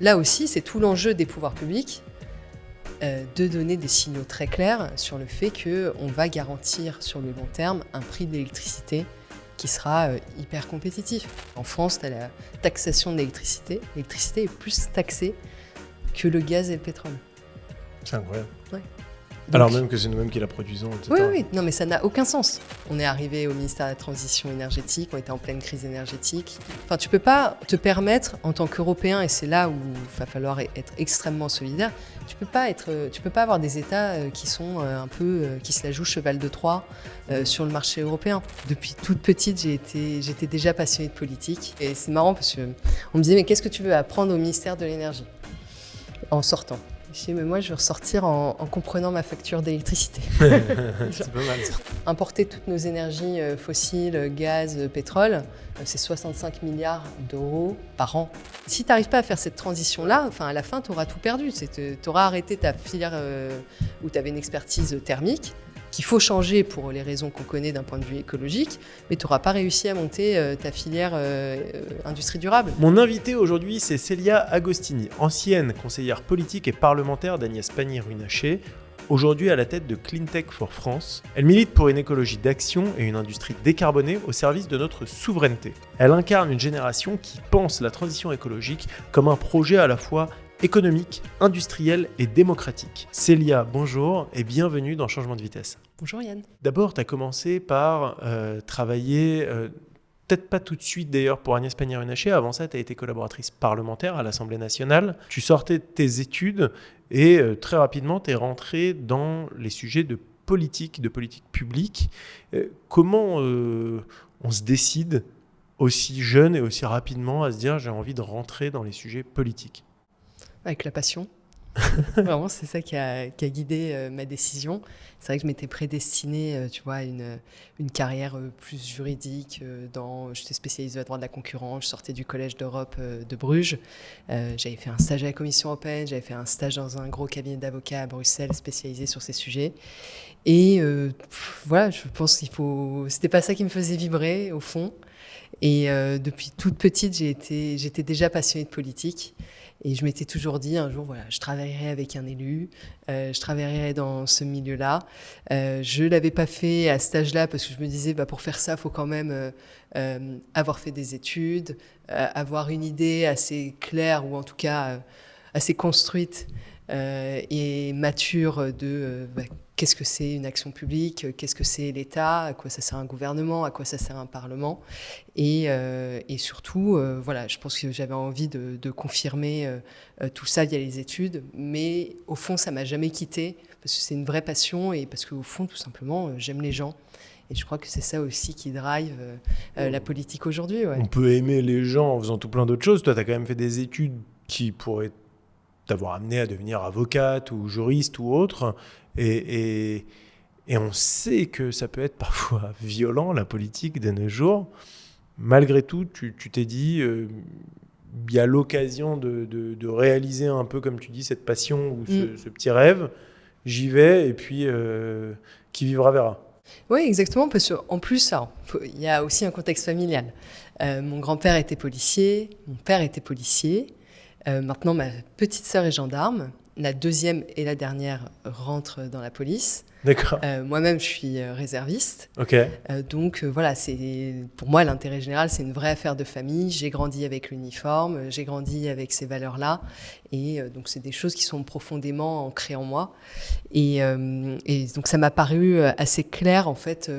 là aussi, c'est tout l'enjeu des pouvoirs publics de donner des signaux très clairs sur le fait qu'on va garantir sur le long terme un prix de l'électricité qui sera hyper compétitif. En France, tu as la taxation de l'électricité. L'électricité est plus taxée que le gaz et le pétrole. C'est incroyable. Ouais. Donc, alors même que c'est nous-mêmes qui la produisons, etc. Oui, non mais ça n'a aucun sens. On est arrivé au ministère de la Transition énergétique, on était en pleine crise énergétique. Enfin, tu peux pas te permettre en tant qu'Européen, et c'est là où il va falloir être extrêmement solidaire, tu peux pas avoir des États qui sont qui se la jouent cheval de Troie sur le marché européen. Depuis toute petite, j'étais déjà passionnée de politique, et c'est marrant parce qu'on me disait mais qu'est-ce que tu veux apprendre au ministère de l'énergie en sortant? Je dis, mais moi, je veux ressortir en comprenant ma facture d'électricité. C'est pas mal ça. Importer toutes nos énergies fossiles, gaz, pétrole, c'est 65 milliards d'euros par an. Si tu n'arrives pas à faire cette transition-là, à la fin, tu auras tout perdu. Tu auras arrêté ta filière où tu avais une expertise thermique, qu'il faut changer pour les raisons qu'on connaît d'un point de vue écologique, mais tu n'auras pas réussi à monter ta filière industrie durable. Mon invité aujourd'hui, c'est Célia Agostini, ancienne conseillère politique et parlementaire d'Agnès Pannier-Runacher, aujourd'hui à la tête de Cleantech for France. Elle milite pour une écologie d'action et une industrie décarbonée au service de notre souveraineté. Elle incarne une génération qui pense la transition écologique comme un projet à la fois économique, industriel et démocratique. Célia, bonjour et bienvenue dans Changement de vitesse. Bonjour Yann. D'abord, tu as commencé par travailler, peut-être pas tout de suite d'ailleurs pour Agnès Pannier-Runacher, avant ça tu as été collaboratrice parlementaire à l'Assemblée nationale. Tu sortais de tes études et très rapidement tu es rentrée dans les sujets de politique publique. Comment on se décide aussi jeune et aussi rapidement à se dire j'ai envie de rentrer dans les sujets politiques ? Avec la passion. Vraiment, c'est ça qui a guidé ma décision. C'est vrai que je m'étais prédestinée, à une carrière plus juridique. J'étais spécialisée en droit de la concurrence, je sortais du Collège d'Europe de Bruges. J'avais fait un stage à la Commission européenne, j'avais fait un stage dans un gros cabinet d'avocats à Bruxelles spécialisé sur ces sujets. Et je pense c'était pas ça qui me faisait vibrer, au fond. Et depuis toute petite, j'étais déjà passionnée de politique. Et je m'étais toujours dit, un jour, je travaillerai avec un élu, je travaillerai dans ce milieu-là. Je ne l'avais pas fait à cet âge-là parce que je me disais, pour faire ça, il faut quand même avoir fait des études, avoir une idée assez claire ou en tout cas assez construite et mature de qu'est-ce que c'est une action publique, qu'est-ce que c'est l'État, à quoi ça sert un gouvernement, à quoi ça sert un parlement. Et surtout, je pense que j'avais envie de confirmer tout ça via les études, mais au fond, ça ne m'a jamais quittée, parce que c'est une vraie passion et parce qu'au fond, tout simplement, j'aime les gens. Et je crois que c'est ça aussi qui drive la politique aujourd'hui. Ouais. On peut aimer les gens en faisant tout plein d'autres choses. Toi, tu as quand même fait des études qui pourraient t'avoir amené à devenir avocate ou juriste ou autre. Et on sait que ça peut être parfois violent, la politique de nos jours. Malgré tout, tu t'es dit, il y a l'occasion de réaliser un peu, comme tu dis, cette passion ou ce petit rêve. J'y vais et puis qui vivra verra. Oui, exactement, parce qu'en plus, il y a aussi un contexte familial. Mon grand-père était policier, mon père était policier. Maintenant, ma petite sœur est gendarme. La deuxième et la dernière rentrent dans la police. D'accord. Moi-même, je suis réserviste. Ok. Donc, pour moi, l'intérêt général, c'est une vraie affaire de famille. J'ai grandi avec l'uniforme, j'ai grandi avec ces valeurs-là. Et donc, c'est des choses qui sont profondément ancrées en moi. Et donc, ça m'a paru assez clair, en fait.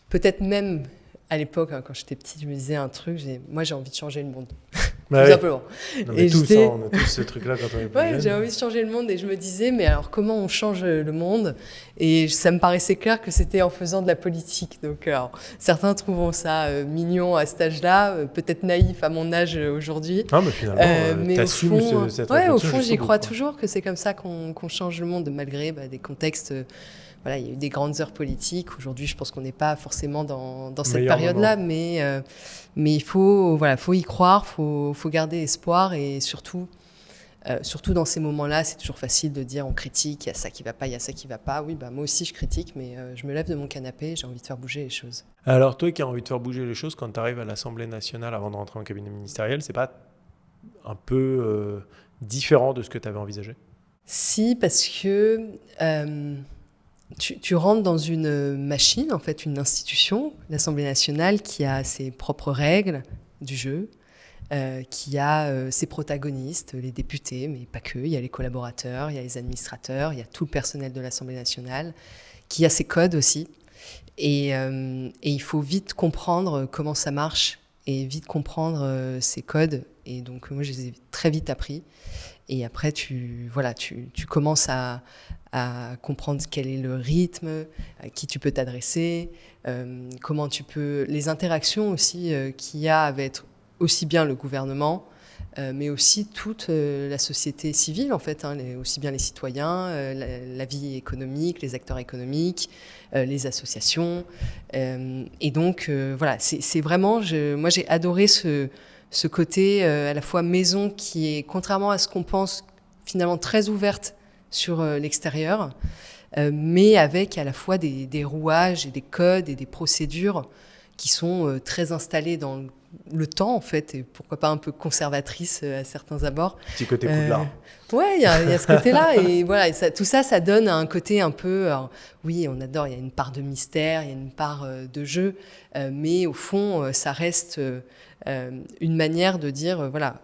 Peut-être même à l'époque, quand j'étais petite, je me disais un truc, moi, j'ai envie de changer le monde. Tout simplement. Non, mais on a tous ce truc-là quand on est plus jeune. J'ai envie de changer le monde et je me disais, mais alors comment on change le monde ? Et ça me paraissait clair que c'était en faisant de la politique. Donc, certains trouvent ça mignon à cet âge-là, peut-être naïf à mon âge aujourd'hui. Ah, mais finalement, t'assumes cette réflexion. Au fond, j'y crois toujours que c'est comme ça qu'on change le monde, malgré des contextes. Il y a eu des grandes heures politiques. Aujourd'hui, je pense qu'on n'est pas forcément dans cette période-là, mais il faut y croire, faut garder espoir et surtout dans ces moments-là, c'est toujours facile de dire on critique, il y a ça qui va pas, il y a ça qui va pas. Oui, moi aussi je critique, mais je me lève de mon canapé, j'ai envie de faire bouger les choses. Alors toi qui as envie de faire bouger les choses, quand tu arrives à l'Assemblée nationale avant de rentrer en cabinet ministériel, c'est pas un peu différent de ce que tu avais envisagé? Si, parce que tu rentres dans une machine, en fait, une institution, l'Assemblée nationale, qui a ses propres règles du jeu, qui a ses protagonistes, les députés, mais pas que. Il y a les collaborateurs, il y a les administrateurs, il y a tout le personnel de l'Assemblée nationale, qui a ses codes aussi. Et il faut vite comprendre comment ça marche et vite comprendre ces codes. Et donc, moi, je les ai très vite appris. Et après, tu commences à comprendre quel est le rythme, à qui tu peux t'adresser, comment tu peux... Les interactions aussi qu'il y a avec aussi bien le gouvernement, mais aussi toute la société civile, en fait, aussi bien les citoyens, la vie économique, les acteurs économiques, les associations. Et donc, voilà, c'est vraiment... Moi, j'ai adoré ce côté à la fois maison qui est, contrairement à ce qu'on pense, finalement très ouverte sur l'extérieur, mais avec à la fois des rouages et des codes et des procédures qui sont très installées dans le temps, en fait, et pourquoi pas un peu conservatrices à certains abords. Petit côté Poudlard. Ouais, il y a ce côté-là. Et voilà, et tout ça donne un côté un peu... Alors, oui, on adore, il y a une part de mystère, il y a une part de jeu, mais au fond, ça reste une manière de dire, voilà,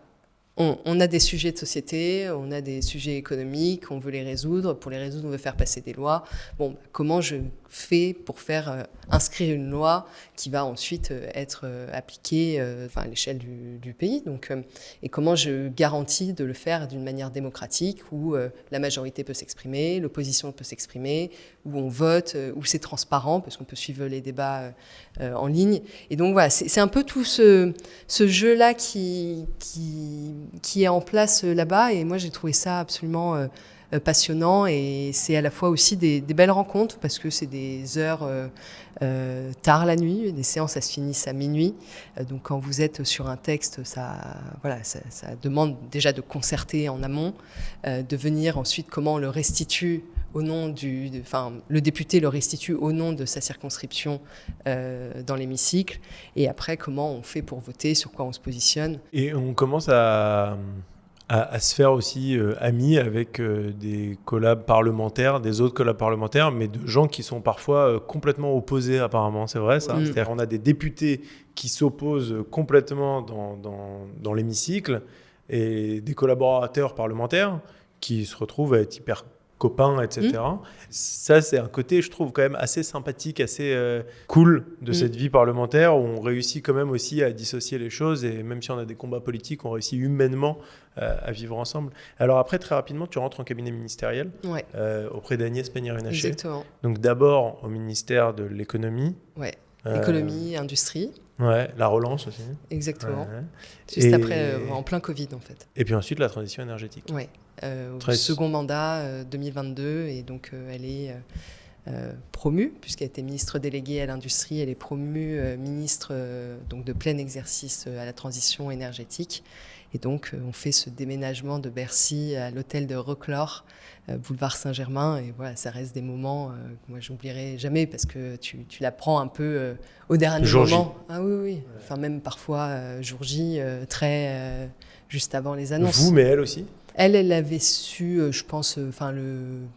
on a des sujets de société, on a des sujets économiques, on veut les résoudre. Pour les résoudre, on veut faire passer des lois. Bon, comment je fais pour faire inscrire une loi qui va ensuite être appliquée à l'échelle du pays. Donc, et comment je garantis de le faire d'une manière démocratique où la majorité peut s'exprimer, l'opposition peut s'exprimer, où on vote, où c'est transparent parce qu'on peut suivre les débats en ligne. Et donc voilà, c'est un peu tout ce jeu-là qui est en place là-bas. Et moi, j'ai trouvé ça absolument passionnant, et c'est à la fois aussi des belles rencontres parce que c'est des heures tard la nuit, les séances elles se finissent à minuit, donc quand vous êtes sur un texte, ça demande déjà de concerter en amont, de venir ensuite comment on le restitue au nom le député le restitue au nom de sa circonscription dans l'hémicycle, et après comment on fait pour voter, sur quoi on se positionne. Et on commence à se faire aussi amis avec des collabs parlementaires, des autres collabs parlementaires, mais de gens qui sont parfois complètement opposés apparemment, c'est vrai ça? C'est-à-dire qu'on a des députés qui s'opposent complètement dans l'hémicycle et des collaborateurs parlementaires qui se retrouvent à être hyper copains, etc. Ça, c'est un côté, je trouve, quand même assez sympathique, assez cool de cette vie parlementaire, où on réussit quand même aussi à dissocier les choses, et même si on a des combats politiques, on réussit humainement à vivre ensemble. Alors après, très rapidement, tu rentres en cabinet ministériel auprès d'Agnès Pannier-Runacher. Exactement. Donc d'abord au ministère de l'économie. Ouais, économie, industrie. Ouais, la relance aussi. Exactement. Ouais. Juste après, en plein Covid, en fait. Et puis ensuite, la transition énergétique. Ouais. Au second mandat 2022, et donc elle est promue, puisqu'elle était ministre déléguée à l'industrie, elle est promue ministre donc de plein exercice à la transition énergétique. Et donc on fait ce déménagement de Bercy à l'hôtel de Reclore, boulevard Saint-Germain, et voilà, ça reste des moments que moi j'oublierai jamais, parce que tu l'apprends un peu au dernier moment. Ah oui, oui. Enfin même parfois jour J, très juste avant les annonces. Vous, mais elle aussi? Elle avait su, je pense,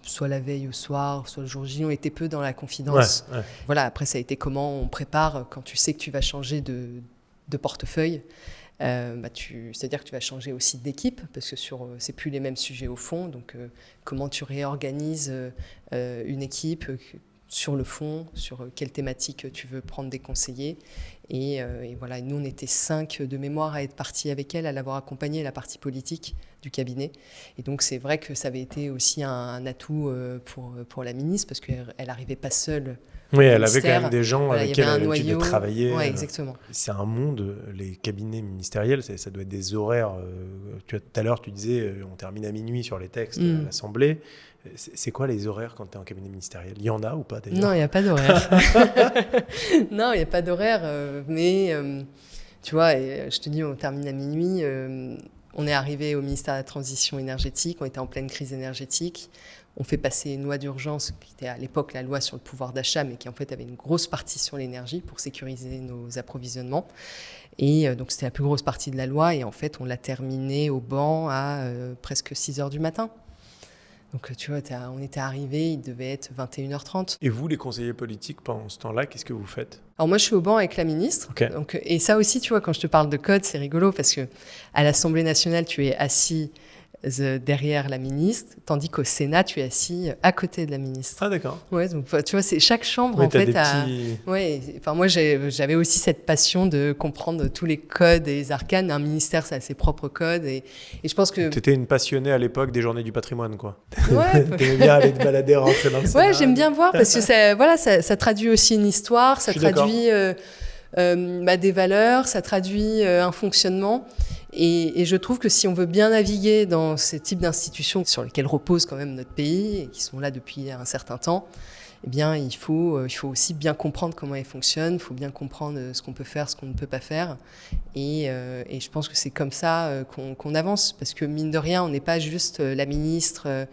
soit la veille au soir, soit le jour J, on était peu dans la confidence. Ouais. Voilà, après, ça a été comment on prépare quand tu sais que tu vas changer de portefeuille. C'est-à-dire que tu vas changer aussi d'équipe, parce que c'est plus les mêmes sujets au fond. Donc, comment tu réorganises une équipe sur le fond, sur quelle thématique tu veux prendre des conseillers. Et voilà, nous, on était 5 de mémoire à être partis avec elle, à l'avoir accompagnée, la partie politique du cabinet. Et donc, c'est vrai que ça avait été aussi un atout pour la ministre, parce qu'elle n'arrivait pas seule. Oui, elle avait quand même des gens avec qui elle avait l'habitude de travailler. Oui, exactement. C'est un monde, les cabinets ministériels, ça doit être des horaires. Tout à l'heure, tu disais, on termine à minuit sur les textes à l'Assemblée. C'est quoi les horaires quand tu es en cabinet ministériel? Il y en a ou pas d'ailleurs? Non, il n'y a pas d'horaire. Non, il n'y a pas d'horaire. Mais tu vois, je te dis, on termine à minuit. On est arrivé au ministère de la Transition énergétique, on était en pleine crise énergétique. On fait passer une loi d'urgence qui était à l'époque la loi sur le pouvoir d'achat, mais qui en fait avait une grosse partie sur l'énergie pour sécuriser nos approvisionnements. Et donc c'était la plus grosse partie de la loi. Et en fait, on l'a terminée au banc à presque 6 heures du matin. Donc tu vois, on était arrivés, il devait être 21h30. Et vous, les conseillers politiques, pendant ce temps-là, qu'est-ce que vous faites ? Alors moi, je suis au banc avec la ministre. Okay. Donc, et ça aussi, tu vois, quand je te parle de code, c'est rigolo parce que à l'Assemblée nationale, tu es assis derrière la ministre, tandis qu'au Sénat, tu es assis à côté de la ministre. Ah, d'accord. Ouais, donc tu vois, c'est chaque chambre, oui, en fait, ouais, enfin, moi, j'avais aussi cette passion de comprendre tous les codes et les arcanes. Un ministère, ça a ses propres codes. Et je pense que... Tu étais une passionnée à l'époque des Journées du patrimoine, quoi. Ouais. T'aimais bien aller te balader, rentrer dans le Sénat. Ouais, j'aime bien voir parce que ça traduit aussi une histoire, ça traduit des valeurs, ça traduit un fonctionnement. Et je trouve que si on veut bien naviguer dans ces types d'institutions sur lesquelles repose quand même notre pays et qui sont là depuis un certain temps, eh bien, il faut aussi bien comprendre comment elles fonctionnent, il faut bien comprendre ce qu'on peut faire, ce qu'on ne peut pas faire. Et je pense que c'est comme ça qu'on avance, parce que mine de rien, on n'est pas juste la ministre,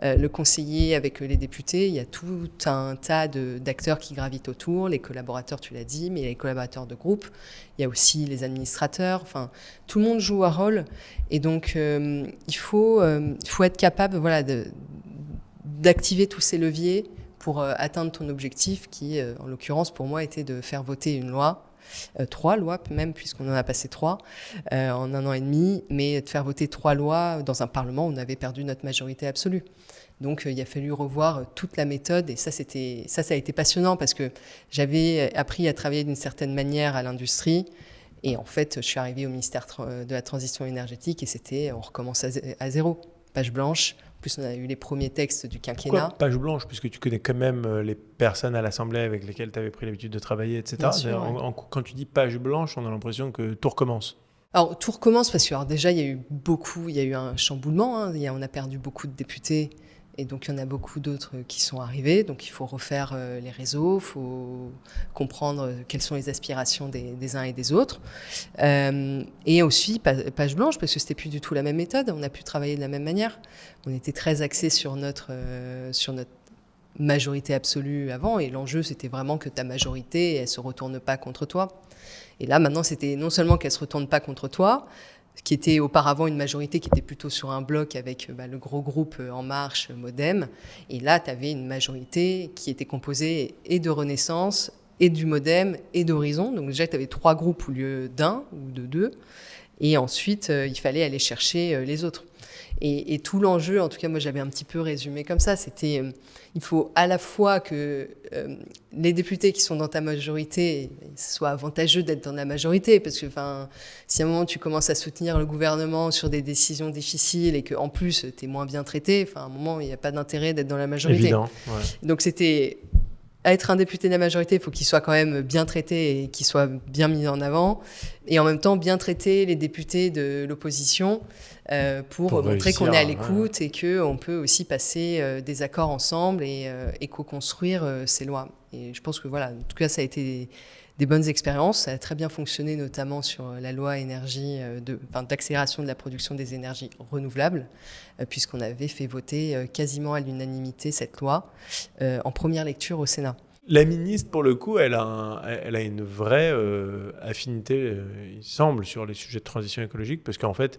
le conseiller avec les députés. Il y a tout un tas d'acteurs qui gravitent autour, les collaborateurs, tu l'as dit, mais les collaborateurs de groupe. Il y a aussi les administrateurs. Enfin, tout le monde joue un rôle. Et donc, il faut être capable, voilà, d'activer tous ces leviers pour atteindre ton objectif qui, en l'occurrence, pour moi, était de faire voter une loi, 3 lois même, puisqu'on en a passé 3 en 1 an et demi, mais de faire voter 3 lois dans un Parlement où on avait perdu notre majorité absolue. Donc, il a fallu revoir toute la méthode, et ça a été passionnant parce que j'avais appris à travailler d'une certaine manière à l'industrie, et en fait, je suis arrivée au ministère de la Transition énergétique, et on recommence à zéro, page blanche. En plus, on a eu les premiers textes du quinquennat. Pourquoi page blanche, puisque tu connais quand même les personnes à l'Assemblée avec lesquelles tu avais pris l'habitude de travailler, etc. Bien sûr, ouais. Quand tu dis page blanche, on a l'impression que tout recommence. Alors, tout recommence parce que déjà, il y a eu un chamboulement. Hein. On a perdu beaucoup de députés. Et donc, il y en a beaucoup d'autres qui sont arrivés. Donc, il faut refaire les réseaux, il faut comprendre quelles sont les aspirations des uns et des autres. Et aussi, page blanche, parce que c'était plus du tout la même méthode. On a pu travailler de la même manière. On était très axés sur notre majorité absolue avant. Et l'enjeu, c'était vraiment que ta majorité, elle ne se retourne pas contre toi. Et là, maintenant, c'était non seulement qu'elle ne se retourne pas contre toi, qui était auparavant une majorité qui était plutôt sur un bloc avec le gros groupe En Marche, Modem. Et là, tu avais une majorité qui était composée et de Renaissance, et du Modem, et d'Horizon. Donc déjà, tu avais 3 groupes au lieu d'un ou de 2. Et ensuite, il fallait aller chercher les autres. Et tout l'enjeu, en tout cas, moi, j'avais un petit peu résumé comme ça, c'était il faut à la fois que les députés qui sont dans ta majorité, ce soit avantageux d'être dans la majorité, parce que si à un moment tu commences à soutenir le gouvernement sur des décisions difficiles et qu'en plus tu es moins bien traité, à un moment il n'y a pas d'intérêt d'être dans la majorité. Évident, ouais. Donc c'était... être un député de la majorité, il faut qu'il soit quand même bien traité et qu'il soit bien mis en avant. Et en même temps, bien traiter les députés de l'opposition pour montrer réussir, qu'on est à l'écoute et qu'on peut aussi passer des accords ensemble et co-construire ces lois. Et je pense que voilà, en tout cas, ça a été des bonnes expériences. Ça a très bien fonctionné, notamment sur la loi énergie d'accélération de la production des énergies renouvelables, puisqu'on avait fait voter quasiment à l'unanimité cette loi en première lecture au Sénat. La ministre, pour le coup, elle a une vraie affinité, il semble, sur les sujets de transition écologique, parce qu'en fait,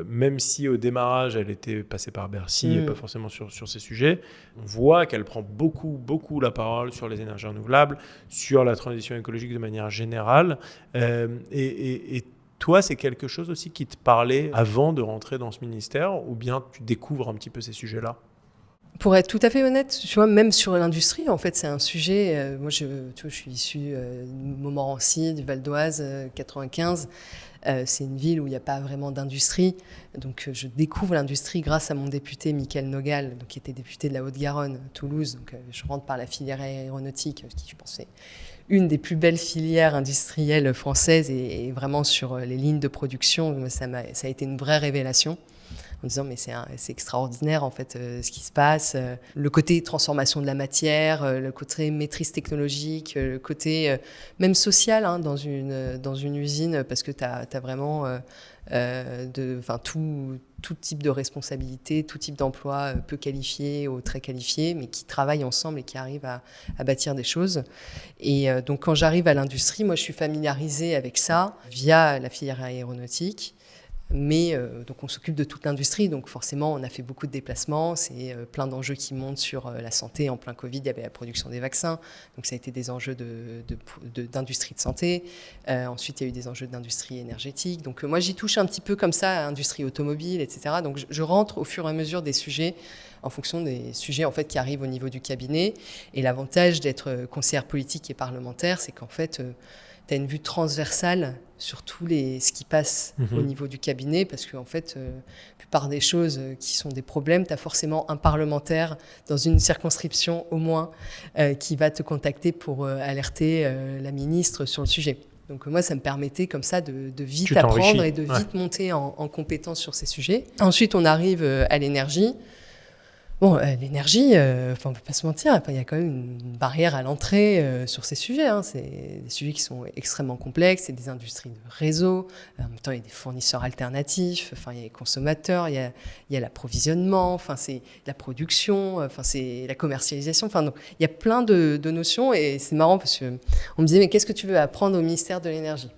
même si au démarrage, elle était passée par Bercy et pas forcément sur ces sujets, on voit qu'elle prend beaucoup la parole sur les énergies renouvelables, sur la transition écologique de manière générale. Et toi, c'est quelque chose aussi qui te parlait avant de rentrer dans ce ministère, ou bien tu découvres un petit peu ces sujets-là ? Pour être tout à fait honnête, tu vois, même sur l'industrie, en fait, c'est un sujet. Moi, je suis issue de Montmorency, du Val d'Oise, 95. C'est une ville où il n'y a pas vraiment d'industrie. Donc, je découvre l'industrie grâce à mon député, Michael Nogal, qui était député de la Haute-Garonne, Toulouse. Donc, je rentre par la filière aéronautique, qui, je pense, est une des plus belles filières industrielles françaises. Et vraiment, sur les lignes de production, ça a été une vraie révélation. En disant mais c'est extraordinaire en fait ce qui se passe, le côté transformation de la matière, le côté maîtrise technologique, le côté même social dans une usine, parce que tu as vraiment tout type de responsabilité, tout type d'emploi, peu qualifié ou très qualifié, mais qui travaillent ensemble et qui arrivent à bâtir des choses. Et donc quand j'arrive à l'industrie, moi je suis familiarisée avec ça via la filière aéronautique. Mais donc on s'occupe de toute l'industrie, donc forcément on a fait beaucoup de déplacements, c'est plein d'enjeux qui montent sur la santé. En plein Covid, il y avait la production des vaccins, donc ça a été des enjeux d'industrie de santé. Ensuite il y a eu des enjeux d'industrie énergétique, donc moi j'y touche un petit peu comme ça, à industrie automobile, etc. Donc je rentre au fur et à mesure des sujets, en fonction des sujets en fait, qui arrivent au niveau du cabinet. Et l'avantage d'être conseillère politique et parlementaire, c'est qu'en fait tu as une vue transversale sur ce qui passe au niveau du cabinet, parce qu'en fait, la plupart des choses qui sont des problèmes, tu as forcément un parlementaire dans une circonscription au moins qui va te contacter pour alerter la ministre sur le sujet. Donc moi, ça me permettait comme ça de vite apprendre et de vite monter en compétence sur ces sujets. Ensuite, on arrive à l'énergie. Bon, l'énergie, on ne peut pas se mentir, il y a quand même une barrière à l'entrée sur ces sujets. C'est des sujets qui sont extrêmement complexes, c'est des industries de réseau, en même temps il y a des fournisseurs alternatifs, il y a les consommateurs, il y a l'approvisionnement, c'est la production, c'est la commercialisation. Donc, il y a plein de notions et c'est marrant parce qu'on me disait « mais qu'est-ce que tu veux apprendre au ministère de l'énergie ?»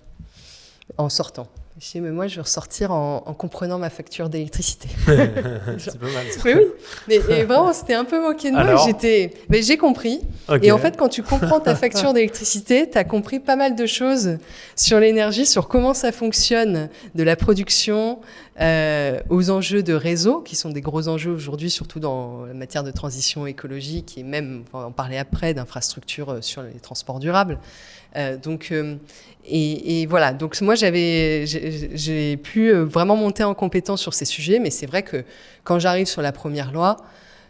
en sortant. Je dis, mais moi, je vais ressortir en comprenant ma facture d'électricité. C'est pas mal, ça. Mais oui, mais vraiment, c'était un peu moqué de moi. Mais j'ai compris. Okay. Et en fait, quand tu comprends ta facture d'électricité, tu as compris pas mal de choses sur l'énergie, sur comment ça fonctionne, de la production aux enjeux de réseau, qui sont des gros enjeux aujourd'hui, surtout dans la matière de transition écologique et même, on va en parler après, d'infrastructures sur les transports durables. Et voilà, donc moi j'ai pu vraiment monter en compétence sur ces sujets, mais c'est vrai que quand j'arrive sur la première loi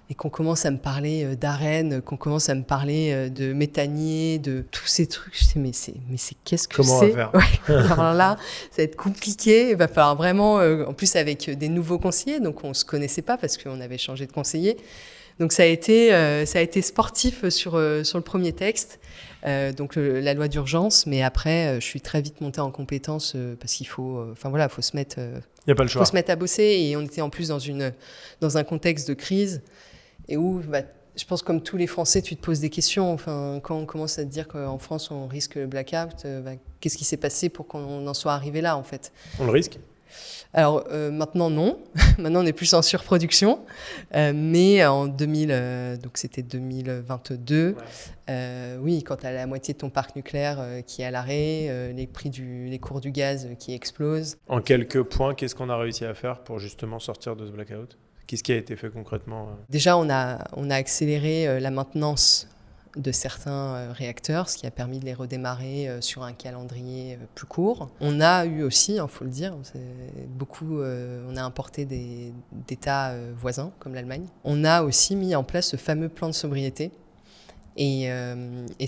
et qu'on commence à me parler d'ARENH, qu'on commence à me parler de méthanier, de tous ces trucs, je dis mais c'est qu'est-ce que comment c'est? On va faire Alors là, ça va être compliqué, il va falloir vraiment, en plus avec des nouveaux conseillers, donc on ne se connaissait pas parce qu'on avait changé de conseiller. Donc ça a été sportif sur le premier texte, donc la loi d'urgence, mais après je suis très vite montée en compétence parce qu'il faut, faut se mettre, y a pas le choix. Faut se mettre à bosser, et on était en plus dans un contexte de crise et où je pense comme tous les Français, tu te poses des questions. Quand on commence à te dire qu'en France on risque le blackout, qu'est-ce qui s'est passé pour qu'on en soit arrivé là en fait? On le risque? Alors maintenant non, maintenant on est plus en surproduction, mais donc c'était 2022, oui, quand tu as la moitié de ton parc nucléaire qui est à l'arrêt, les cours du gaz qui explosent. En quelques points, qu'est-ce qu'on a réussi à faire pour justement sortir de ce blackout? Qu'est-ce qui a été fait concrètement? Déjà on a accéléré la maintenance de certains réacteurs, ce qui a permis de les redémarrer sur un calendrier plus court. On a eu aussi, il faut le dire, on a importé d'États voisins comme l'Allemagne. On a aussi mis en place ce fameux plan de sobriété. Et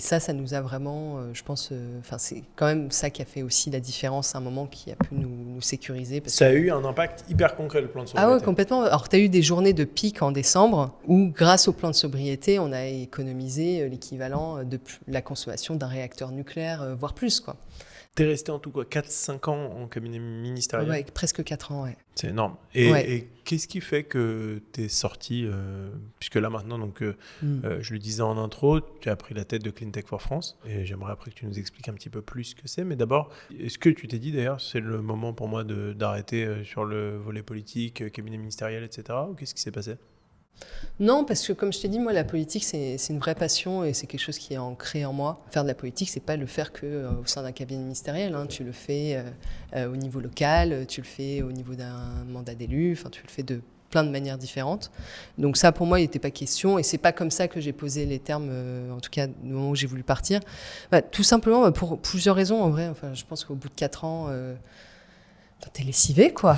ça nous a vraiment, je pense, c'est quand même ça qui a fait aussi la différence à un moment, qui a pu nous sécuriser. Ça a eu un impact hyper concret, le plan de sobriété. Ah ouais, complètement. Alors, tu as eu des journées de pic en décembre où, grâce au plan de sobriété, on a économisé l'équivalent de la consommation d'un réacteur nucléaire, voire plus, quoi. T'es resté en tout cas 4-5 ans en cabinet ministériel? Ouais, presque 4 ans, ouais. C'est énorme. Et qu'est-ce qui fait que t'es sorti, puisque là maintenant, donc, je le disais en intro, tu as pris la tête de Cleantech for France, et j'aimerais après que tu nous expliques un petit peu plus ce que c'est. Mais d'abord, est-ce que tu t'es dit d'ailleurs, c'est le moment pour moi d'arrêter sur le volet politique, cabinet ministériel, etc. Ou qu'est-ce qui s'est passé? Non, parce que comme je t'ai dit, moi, la politique, c'est une vraie passion et c'est quelque chose qui est ancré en moi. Faire de la politique, c'est pas le faire qu'au sein d'un cabinet ministériel. Tu le fais au niveau local, tu le fais au niveau d'un mandat d'élu, tu le fais de plein de manières différentes. Donc ça, pour moi, il n'était pas question, et c'est pas comme ça que j'ai posé les termes, en tout cas, au moment où j'ai voulu partir. Tout simplement, pour plusieurs raisons, en vrai. Je pense qu'au bout de 4 ans... t'es lessivé, quoi.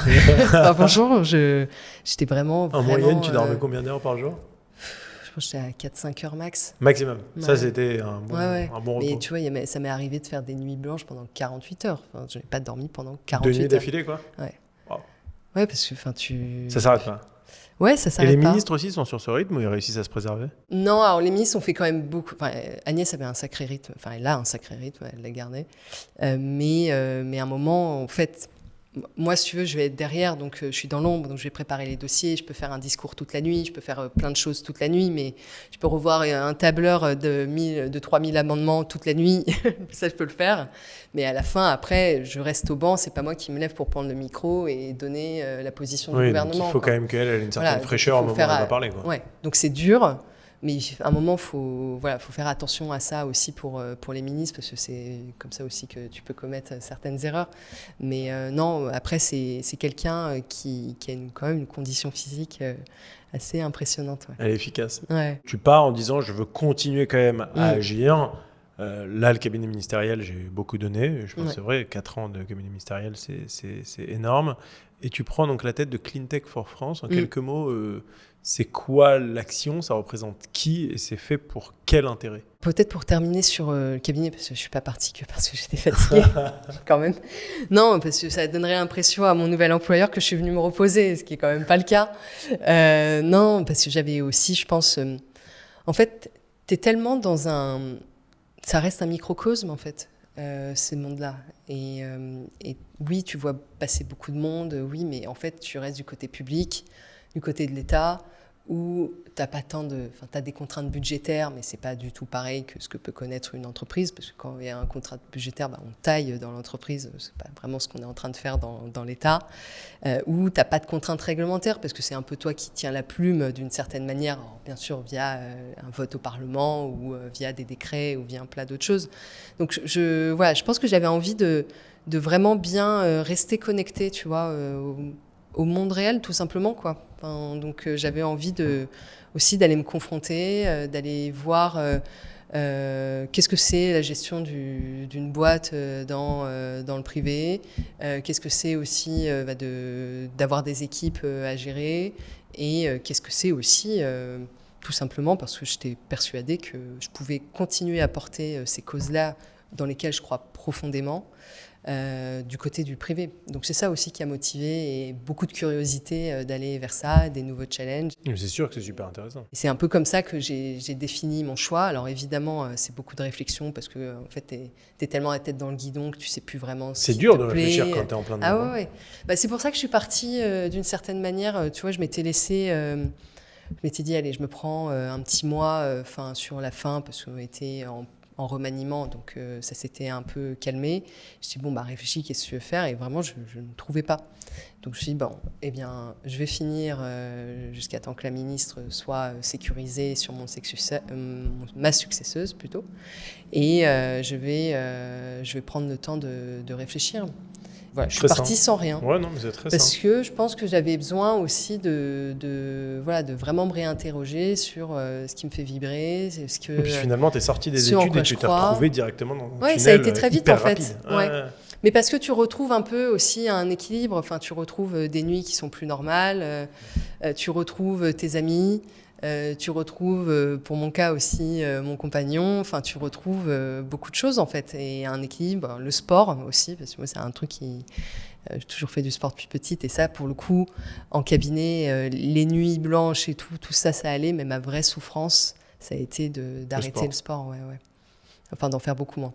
Bonjour, j'étais vraiment... En moyenne, tu dormais combien d'heures par jour? Je pense que j'étais à 4-5 heures max. Maximum. Ouais. Ça, c'était un bon repos. Mais tu vois, ça m'est arrivé de faire des nuits blanches pendant 48 heures. Je n'ai pas dormi pendant 48 heures. 2 nuits d'affilée, quoi? Ouais. Wow. Ouais, parce que tu... Ça s'arrête pas? Ouais, ça s'arrête pas. Et les ministres aussi sont sur ce rythme, ou ils réussissent à se préserver? Non, alors les ministres ont fait quand même beaucoup... Agnès avait un sacré rythme. Elle a un sacré rythme, elle l'a gardé. Mais à un moment, en fait... moi, si tu veux, je vais être derrière, donc je suis dans l'ombre, donc je vais préparer les dossiers, je peux faire un discours toute la nuit, je peux faire plein de choses toute la nuit, mais je peux revoir un tableur de 3000 amendements toute la nuit, ça je peux le faire. Mais à la fin, après, je reste au banc, c'est pas moi qui me lève pour prendre le micro et donner la position du gouvernement. Donc il faut quand même qu'elle ait une certaine fraîcheur au moment où elle va parler. Ouais, donc c'est dur. Mais à un moment, faut faire attention à ça aussi pour les ministres, parce que c'est comme ça aussi que tu peux commettre certaines erreurs. Mais non, après, c'est quelqu'un qui a quand même une condition physique assez impressionnante. Ouais. Elle est efficace. Ouais. Tu pars en disant, je veux continuer quand même à agir. Là, le cabinet ministériel, j'ai beaucoup donné. Je pense que c'est vrai, 4 ans de cabinet ministériel, c'est énorme. Et tu prends donc la tête de Cleantech for France. En quelques mots, c'est quoi l'action? Ça représente qui? Et c'est fait pour quel intérêt? Peut-être pour terminer sur le cabinet, parce que je ne suis pas partie que parce que j'étais fatiguée, quand même. Non, parce que ça donnerait l'impression à mon nouvel employeur que je suis venue me reposer, ce qui n'est quand même pas le cas. Non, parce que j'avais aussi, je pense... en fait, tu es tellement dans un... Ça reste un microcosme, en fait, ce monde-là. Et oui, tu vois passer beaucoup de monde, oui, mais en fait, tu restes du côté public, du côté de l'État, où tu n'as pas t'as des contraintes budgétaires, mais c'est pas du tout pareil que ce que peut connaître une entreprise, parce que quand il y a un contrat budgétaire, on taille dans l'entreprise, c'est pas vraiment ce qu'on est en train de faire dans l'État, où tu n'as pas de contraintes réglementaires, parce que c'est un peu toi qui tiens la plume d'une certaine manière, alors, bien sûr via un vote au Parlement, ou via des décrets, ou via un plein d'autres choses. Donc je pense que j'avais envie de vraiment bien rester connecté, tu vois, au monde réel, tout simplement, quoi. Enfin, donc j'avais envie aussi d'aller me confronter, d'aller voir qu'est-ce que c'est la gestion d'une boîte dans le privé, qu'est-ce que c'est aussi d'avoir des équipes à gérer, et qu'est-ce que c'est aussi, tout simplement parce que j'étais persuadée que je pouvais continuer à porter ces causes-là dans lesquelles je crois profondément, du côté du privé. Donc c'est ça aussi qui a motivé, et beaucoup de curiosité d'aller vers ça, des nouveaux challenges. C'est sûr que c'est super intéressant. Et c'est un peu comme ça que j'ai défini mon choix. Alors évidemment, c'est beaucoup de réflexion, parce que en fait, t'es tellement la tête dans le guidon que tu sais plus vraiment ce qui te plaît. C'est dur de réfléchir quand t'es en plein dedans. Ah ouais. Bah, c'est pour ça que je suis partie d'une certaine manière. Tu vois, je m'étais laissée... je m'étais dit, allez, je me prends un petit mois sur la fin, parce qu'on était en remaniement, donc ça s'était un peu calmé. Je me suis dit, bon, réfléchis, qu'est-ce que tu veux faire? Et vraiment, je ne trouvais pas. Donc je me suis dit, bon, eh bien, je vais finir jusqu'à temps que la ministre soit sécurisée sur ma successeuse, plutôt. Et je vais prendre le temps de réfléchir. Voilà, je suis partie sans rien. Ouais, non, mais c'est très parce simple. que je pense que j'avais besoin aussi de vraiment me réinterroger sur ce qui me fait vibrer. Et puis finalement, tu es sorti des études et tu t'es retrouvé directement dans le tunnel. Ça a été très vite en fait. Ouais. Mais parce que tu retrouves un peu aussi un équilibre. Enfin, tu retrouves des nuits qui sont plus normales. Tu retrouves tes amis. Tu retrouves, pour mon cas aussi, mon compagnon. Enfin, tu retrouves beaucoup de choses en fait, et un équilibre. Le sport aussi, parce que moi c'est un truc qui... j'ai toujours fait du sport depuis petite, et ça, pour le coup, en cabinet, les nuits blanches et tout ça, ça allait. Mais ma vraie souffrance, ça a été d'arrêter le sport. Ouais. Enfin, d'en faire beaucoup moins.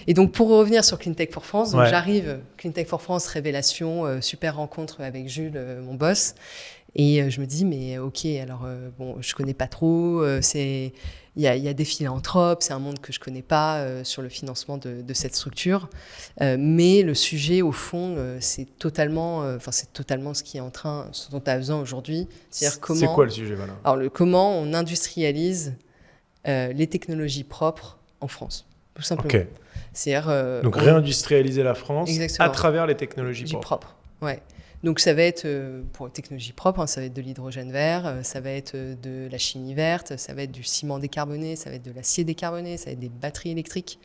Et donc, pour revenir sur Cleantech for France, donc j'arrive, Cleantech for France, révélation, super rencontre avec Jules, mon boss. Et je me dis, mais ok, alors je connais pas trop, il y a des philanthropes, c'est un monde que je connais pas sur le financement de cette structure, mais le sujet au fond, c'est totalement ce qui est ce dont tu as besoin aujourd'hui. C'est-à-dire comment. C'est quoi le sujet, voilà. Alors comment on industrialise les technologies propres en France, tout simplement. Okay. C'est-à-dire, donc réindustrialiser la France à travers les technologies propres. Ouais. Donc ça va être, pour les technologies propres, ça va être de l'hydrogène vert, ça va être de la chimie verte, ça va être du ciment décarboné, ça va être de l'acier décarboné, ça va être des batteries électriques.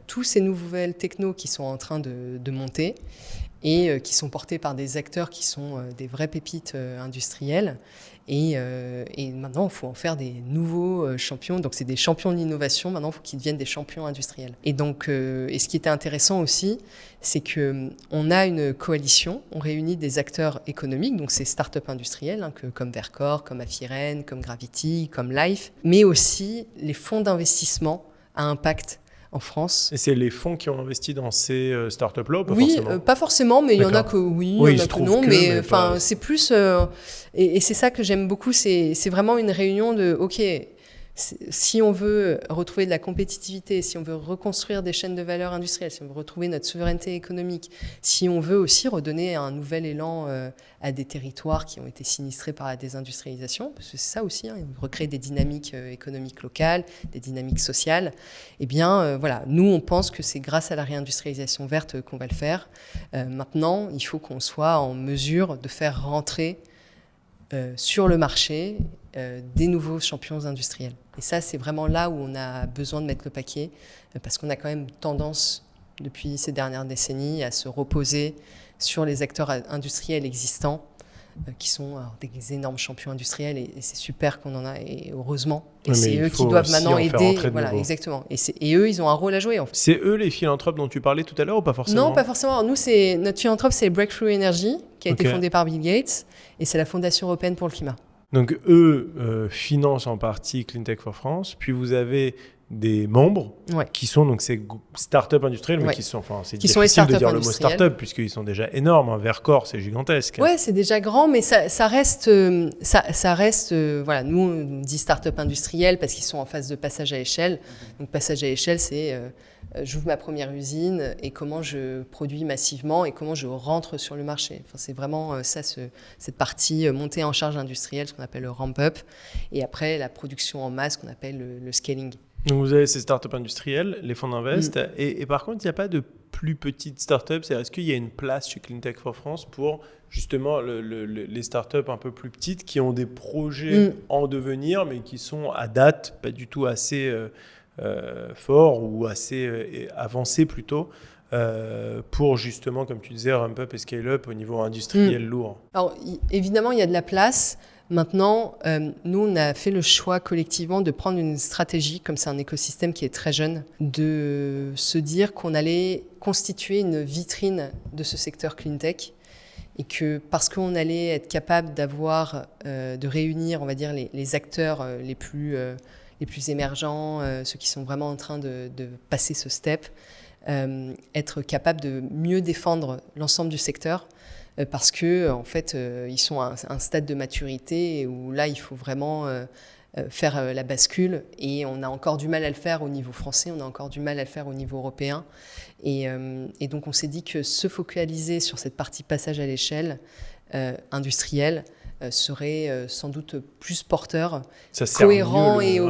Tous ces nouvelles technos qui sont en train de monter, et qui sont portés par des acteurs qui sont des vraies pépites industrielles. Et maintenant, il faut en faire des nouveaux champions. Donc, c'est des champions de l'innovation. Maintenant, il faut qu'ils deviennent des champions industriels. Et donc, et ce qui était intéressant aussi, c'est qu'on a une coalition. On réunit des acteurs économiques, donc ces startups industrielles, comme Vercor, comme Afiren, comme Gravity, comme Life, mais aussi les fonds d'investissement à impact en France. Et c'est les fonds qui ont investi dans ces startups-là ou pas Oui, forcément pas forcément, mais il y en a D'accord. que oui, Oui, il y il en se a que trouve non. que, Mais mais pas- c'est plus... et c'est ça que j'aime beaucoup, c'est vraiment une réunion de, OK, si on veut retrouver de la compétitivité, si on veut reconstruire des chaînes de valeur industrielles, si on veut retrouver notre souveraineté économique, si on veut aussi redonner un nouvel élan à des territoires qui ont été sinistrés par la désindustrialisation, parce que c'est ça aussi, hein, recréer des dynamiques économiques locales, des dynamiques sociales, eh bien, voilà, nous, on pense que c'est grâce à la réindustrialisation verte qu'on va le faire. Maintenant, il faut qu'on soit en mesure de faire rentrer sur le marché des nouveaux champions industriels. Et ça, c'est vraiment là où on a besoin de mettre le paquet, parce qu'on a quand même tendance, depuis ces dernières décennies, à se reposer sur les acteurs industriels existants, qui sont des énormes champions industriels, et c'est super qu'on en a, et heureusement. Et Oui, c'est eux qui doivent maintenant aider. Voilà, nouveaux. exactement. Et eux, ils ont un rôle à jouer, en fait. C'est eux les philanthropes dont tu parlais tout à l'heure ou pas forcément? Non, pas forcément. Alors, nous, notre philanthrope, c'est Breakthrough Energy, qui a été fondé par Bill Gates, et c'est la Fondation européenne pour le climat. Donc eux financent en partie Cleantech for France, puis vous avez des membres qui sont donc ces startups industrielles, mais qui sont, enfin c'est difficile de dire le mot startup puisqu'ils sont déjà énormes. Hein. Vercor, c'est gigantesque. Ouais, c'est déjà grand, mais ça reste, voilà, nous on dit startup industrielle parce qu'ils sont en phase de passage à échelle. Donc passage à échelle, c'est j'ouvre ma première usine et comment je produis massivement et comment je rentre sur le marché. Enfin, c'est vraiment ça, cette partie montée en charge industrielle, ce qu'on appelle le ramp-up, et après la production en masse, qu'on appelle le scaling. Donc vous avez ces startups industrielles, les fonds d'invest, et par contre, il n'y a pas de plus petites startups. Est-ce qu'il y a une place chez Cleantech for France pour justement les startups un peu plus petites qui ont des projets en devenir, mais qui sont à date pas du tout assez forts ou assez avancés plutôt pour justement, comme tu disais, ramp up et scale up au niveau industriel lourd? Alors évidemment, il y a de la place. Maintenant, nous, on a fait le choix collectivement de prendre une stratégie, comme c'est un écosystème qui est très jeune, de se dire qu'on allait constituer une vitrine de ce secteur cleantech, et que parce qu'on allait être capable de réunir, on va dire, les acteurs les plus émergents, ceux qui sont vraiment en train de passer ce step, être capable de mieux défendre l'ensemble du secteur. Parce que en fait, ils sont à un stade de maturité où là, il faut vraiment faire la bascule. Et on a encore du mal à le faire au niveau français, on a encore du mal à le faire au niveau européen. Et donc, on s'est dit que se focaliser sur cette partie passage à l'échelle industrielle serait sans doute plus porteur, cohérent et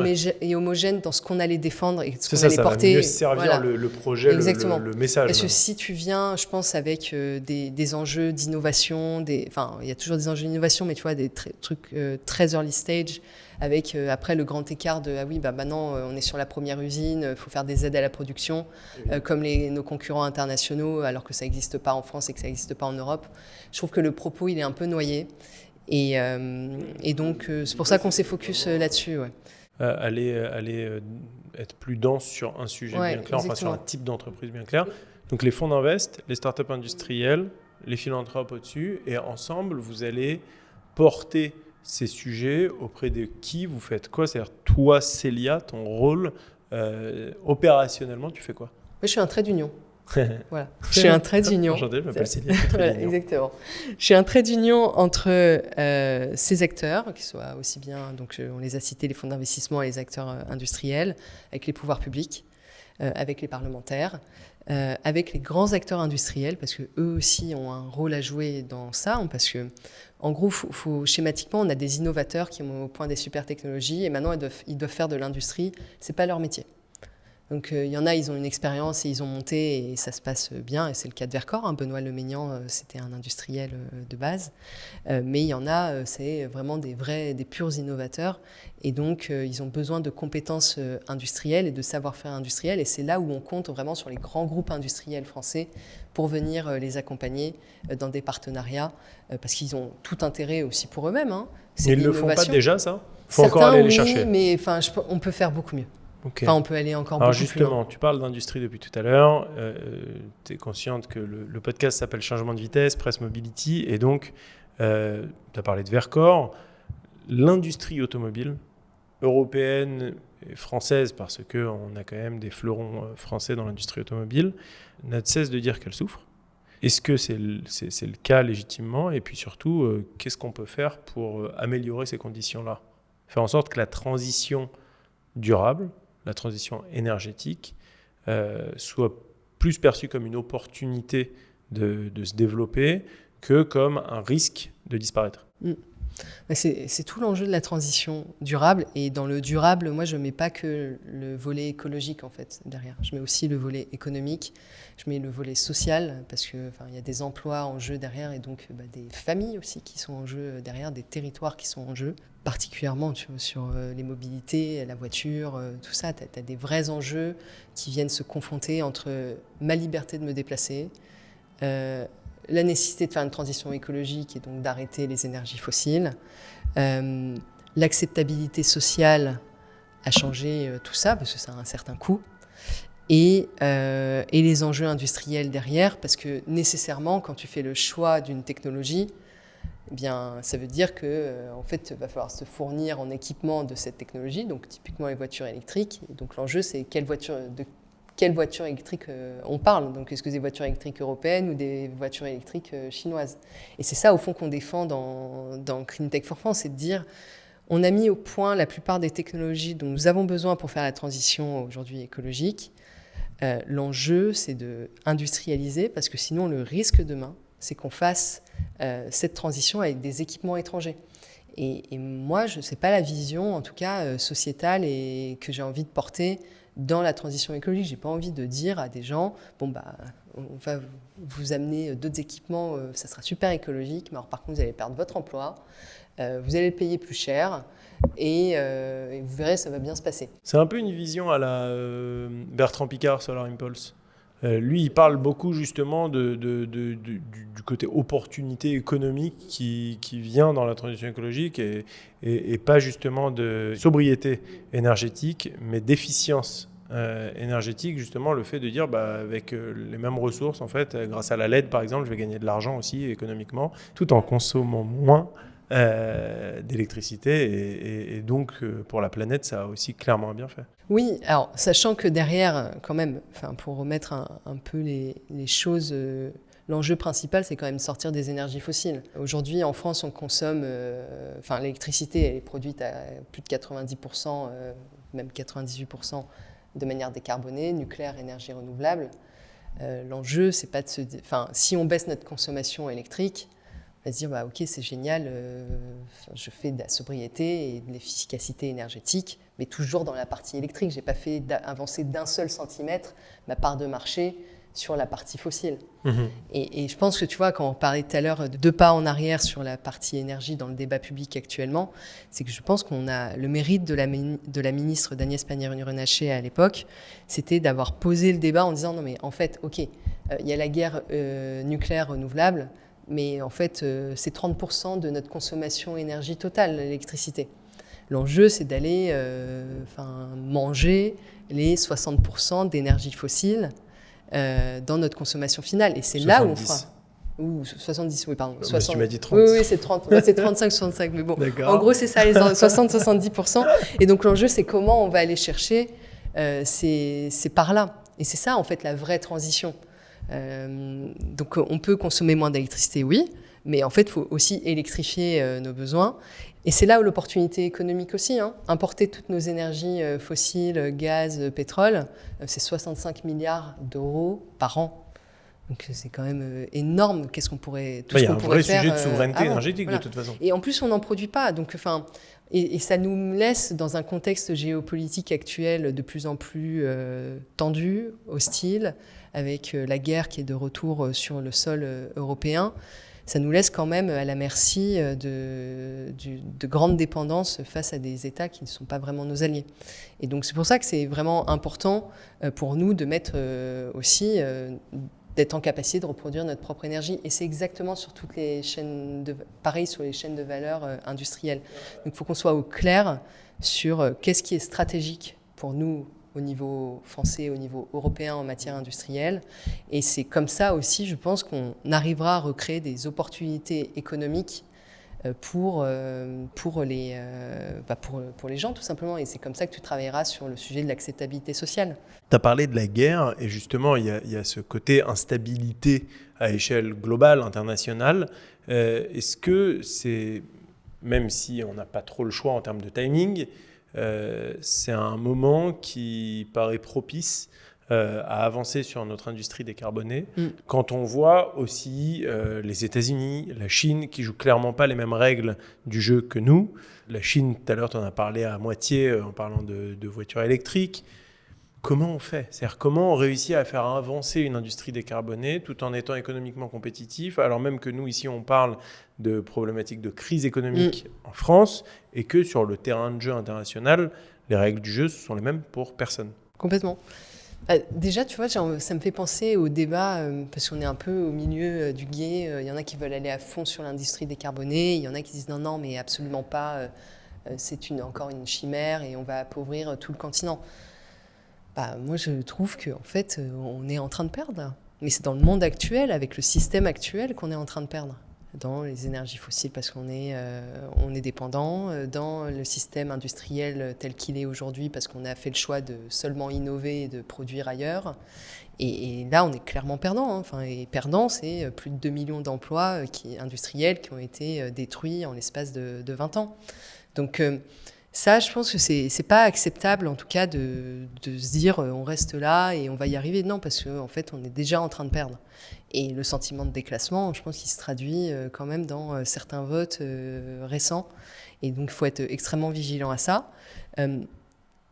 homogène dans ce qu'on allait défendre et ce qu'on allait porter. Ça va mieux servir le projet, le message. Parce que si tu viens, je pense, avec des enjeux d'innovation, enfin, il y a toujours des enjeux d'innovation, mais tu vois, des trucs très early stage, avec après le grand écart de maintenant on est sur la première usine, il faut faire des aides à la production, comme nos concurrents internationaux, alors que ça n'existe pas en France et que ça n'existe pas en Europe. Je trouve que le propos, il est un peu noyé. Et donc, c'est pour ça qu'on s'est focus là-dessus. Ouais. Aller être plus dense sur un sujet bien clair, enfin sur un type d'entreprise bien clair. Donc, les fonds d'invest, les startups industrielles, les philanthropes au-dessus, et ensemble, vous allez porter ces sujets auprès de qui vous faites quoi? C'est-à-dire, toi, Célia, ton rôle, opérationnellement, tu fais quoi? Moi, je suis un trait d'union. Voilà. Je suis un trait d'union. Enchanté, je m'appelle Célia. Voilà, exactement. Je suis un trait d'union entre ces acteurs, qui soient aussi bien, donc on les a cités, les fonds d'investissement et les acteurs industriels, avec les pouvoirs publics, avec les parlementaires, avec les grands acteurs industriels, parce qu'eux aussi ont un rôle à jouer dans ça, parce que, en gros, schématiquement, on a des innovateurs qui ont au point des super technologies, et maintenant, ils doivent faire de l'industrie. C'est pas leur métier. Donc, il y en a, ils ont une expérience et ils ont monté et ça se passe bien. Et c'est le cas de Vercor. Hein. Benoît Leménian, c'était un industriel de base. Mais il y en a, c'est vraiment des purs innovateurs. Et donc, ils ont besoin de compétences industrielles et de savoir-faire industriel. Et c'est là où on compte vraiment sur les grands groupes industriels français pour venir les accompagner dans des partenariats. Parce qu'ils ont tout intérêt aussi pour eux-mêmes. Hein. Mais ils ne le font pas déjà, ça? Il faut encore aller les chercher. Mais on peut faire beaucoup mieux. Okay. Enfin, on peut aller encore Alors beaucoup justement, plus loin. Tu parles d'industrie depuis tout à l'heure. Tu es consciente que le podcast s'appelle Changement de vitesse, Press Mobility. Et donc, tu as parlé de Vercor. L'industrie automobile européenne et française, parce qu'on a quand même des fleurons français dans l'industrie automobile, n'a de cesse de dire qu'elle souffre. Est-ce que c'est le cas légitimement? Et puis surtout, qu'est-ce qu'on peut faire pour améliorer ces conditions-là? Faire en sorte que la transition durable, la transition énergétique, soit plus perçue comme une opportunité de se développer que comme un risque de disparaître. C'est tout l'enjeu de la transition durable. Et dans le durable, moi, je ne mets pas que le volet écologique, en fait, derrière. Je mets aussi le volet économique, je mets le volet social, parce qu'il y a des emplois en jeu derrière, et donc des familles aussi qui sont en jeu derrière, des territoires qui sont en jeu, particulièrement sur les mobilités, la voiture, tout ça. Tu as des vrais enjeux qui viennent se confronter entre ma liberté de me déplacer, la nécessité de faire une transition écologique et donc d'arrêter les énergies fossiles, l'acceptabilité sociale à changer tout ça, parce que ça a un certain coût, et les enjeux industriels derrière, parce que nécessairement, quand tu fais le choix d'une technologie, eh bien, ça veut dire que en fait, il va falloir se fournir en équipement de cette technologie, donc typiquement les voitures électriques. Et donc l'enjeu, c'est quelle voiture électrique on parle. Donc, est-ce que c'est des voitures électriques européennes ou des voitures électriques chinoises? Et c'est ça, au fond, qu'on défend dans Clean Tech for France, c'est de dire, on a mis au point la plupart des technologies dont nous avons besoin pour faire la transition aujourd'hui écologique. L'enjeu, c'est d'industrialiser, parce que sinon, le risque demain, c'est qu'on fasse cette transition avec des équipements étrangers. Et moi, je sais pas la vision, en tout cas sociétale, et que j'ai envie de porter dans la transition écologique. J'ai pas envie de dire à des gens, on va vous amener d'autres équipements, ça sera super écologique, mais alors par contre vous allez perdre votre emploi, vous allez le payer plus cher, et vous verrez, ça va bien se passer. C'est un peu une vision à la Bertrand Piccard, Solar Impulse. Lui, il parle beaucoup justement du côté opportunité économique qui vient dans la transition écologique et pas justement de sobriété énergétique, mais d'efficience énergétique. Justement, le fait de dire avec les mêmes ressources, en fait, grâce à la LED par exemple, je vais gagner de l'argent aussi économiquement, tout en consommant moins d'électricité et donc pour la planète ça a aussi clairement bien fait. Oui, alors sachant que derrière quand même, pour remettre un peu les choses, l'enjeu principal c'est quand même sortir des énergies fossiles. Aujourd'hui en France on consomme, l'électricité elle est produite à plus de 90%, même 98% de manière décarbonée, nucléaire, énergie renouvelable. L'enjeu c'est pas de si on baisse notre consommation électrique, à se dire ok c'est génial, je fais de la sobriété et de l'efficacité énergétique, mais toujours dans la partie électrique. J'ai pas fait avancer d'un seul centimètre ma part de marché sur la partie fossile. Et je pense que tu vois, quand on parlait tout à l'heure de 2 pas en arrière sur la partie énergie dans le débat public actuellement, c'est que je pense qu'on a le mérite de la ministre d'Agnès Pannier-Runacher à l'époque, c'était d'avoir posé le débat en disant non mais en fait il y a la guerre nucléaire renouvelable, mais en fait, c'est 30% de notre consommation énergie totale, l'électricité. L'enjeu, c'est d'aller manger les 60% d'énergie fossile dans notre consommation finale. Et c'est 70. Là où on fera... Ou 70, oui, pardon. 60. Tu m'as dit 30. Oui, c'est 30. C'est 35, 65. Mais bon, en gros, c'est ça, les 60-70%. Et donc, l'enjeu, c'est comment on va aller chercher ces parts-là. Et c'est ça, en fait, la vraie transition. Donc on peut consommer moins d'électricité, oui, mais en fait il faut aussi électrifier nos besoins, et c'est là où l'opportunité économique aussi, importer toutes nos énergies fossiles, gaz, pétrole, c'est 65 milliards d'euros par an, donc c'est quand même énorme. Qu'est-ce qu'on pourrait faire? Il y a un vrai sujet de souveraineté énergétique de toute façon, et en plus on n'en produit pas, donc et ça nous laisse dans un contexte géopolitique actuel de plus en plus tendu, hostile, avec la guerre qui est de retour sur le sol européen. Ça nous laisse quand même à la merci de grandes dépendances face à des États qui ne sont pas vraiment nos alliés. Et donc c'est pour ça que c'est vraiment important pour nous de mettre aussi... d'être en capacité de reproduire notre propre énergie. Et c'est exactement sur toutes les chaînes pareil sur les chaînes de valeur industrielles. Donc il faut qu'on soit au clair sur qu'est-ce qui est stratégique pour nous au niveau français, au niveau européen en matière industrielle. Et c'est comme ça aussi, je pense, qu'on arrivera à recréer des opportunités économiques pour les gens tout simplement. Et c'est comme ça que tu travailleras sur le sujet de l'acceptabilité sociale. Tu as parlé de la guerre et justement il y a ce côté instabilité à échelle globale, internationale. Est-ce que c'est, même si on n'a pas trop le choix en termes de timing, c'est un moment qui paraît propice à avancer sur notre industrie décarbonée, quand on voit aussi les États-Unis, la Chine, qui jouent clairement pas les mêmes règles du jeu que nous. La Chine, tout à l'heure, tu en as parlé à moitié en parlant de voitures électriques. Comment on fait ? C'est-à-dire comment on réussit à faire avancer une industrie décarbonée tout en étant économiquement compétitif, alors même que nous, ici, on parle de problématiques de crise économique en France et que sur le terrain de jeu international, les règles du jeu sont les mêmes pour personne. Complètement. Déjà, tu vois, ça me fait penser au débat, parce qu'on est un peu au milieu du gué. Il y en a qui veulent aller à fond sur l'industrie décarbonée. Il y en a qui disent non, mais absolument pas. C'est encore une chimère et on va appauvrir tout le continent. Moi, je trouve qu'en fait, on est en train de perdre. Mais c'est dans le monde actuel, avec le système actuel, qu'on est en train de perdre. Dans les énergies fossiles parce qu'on est dépendant, dans le système industriel tel qu'il est aujourd'hui parce qu'on a fait le choix de seulement innover et de produire ailleurs. Et là, on est clairement perdant. Et perdant, c'est plus de 2 millions d'emplois industriels qui ont été détruits en l'espace de 20 ans. Donc ça, je pense que c'est pas acceptable, en tout cas, de se dire on reste là et on va y arriver. Non, parce qu'en fait, on est déjà en train de perdre. Et le sentiment de déclassement, je pense qu'il se traduit quand même dans certains votes récents. Et donc, il faut être extrêmement vigilant à ça.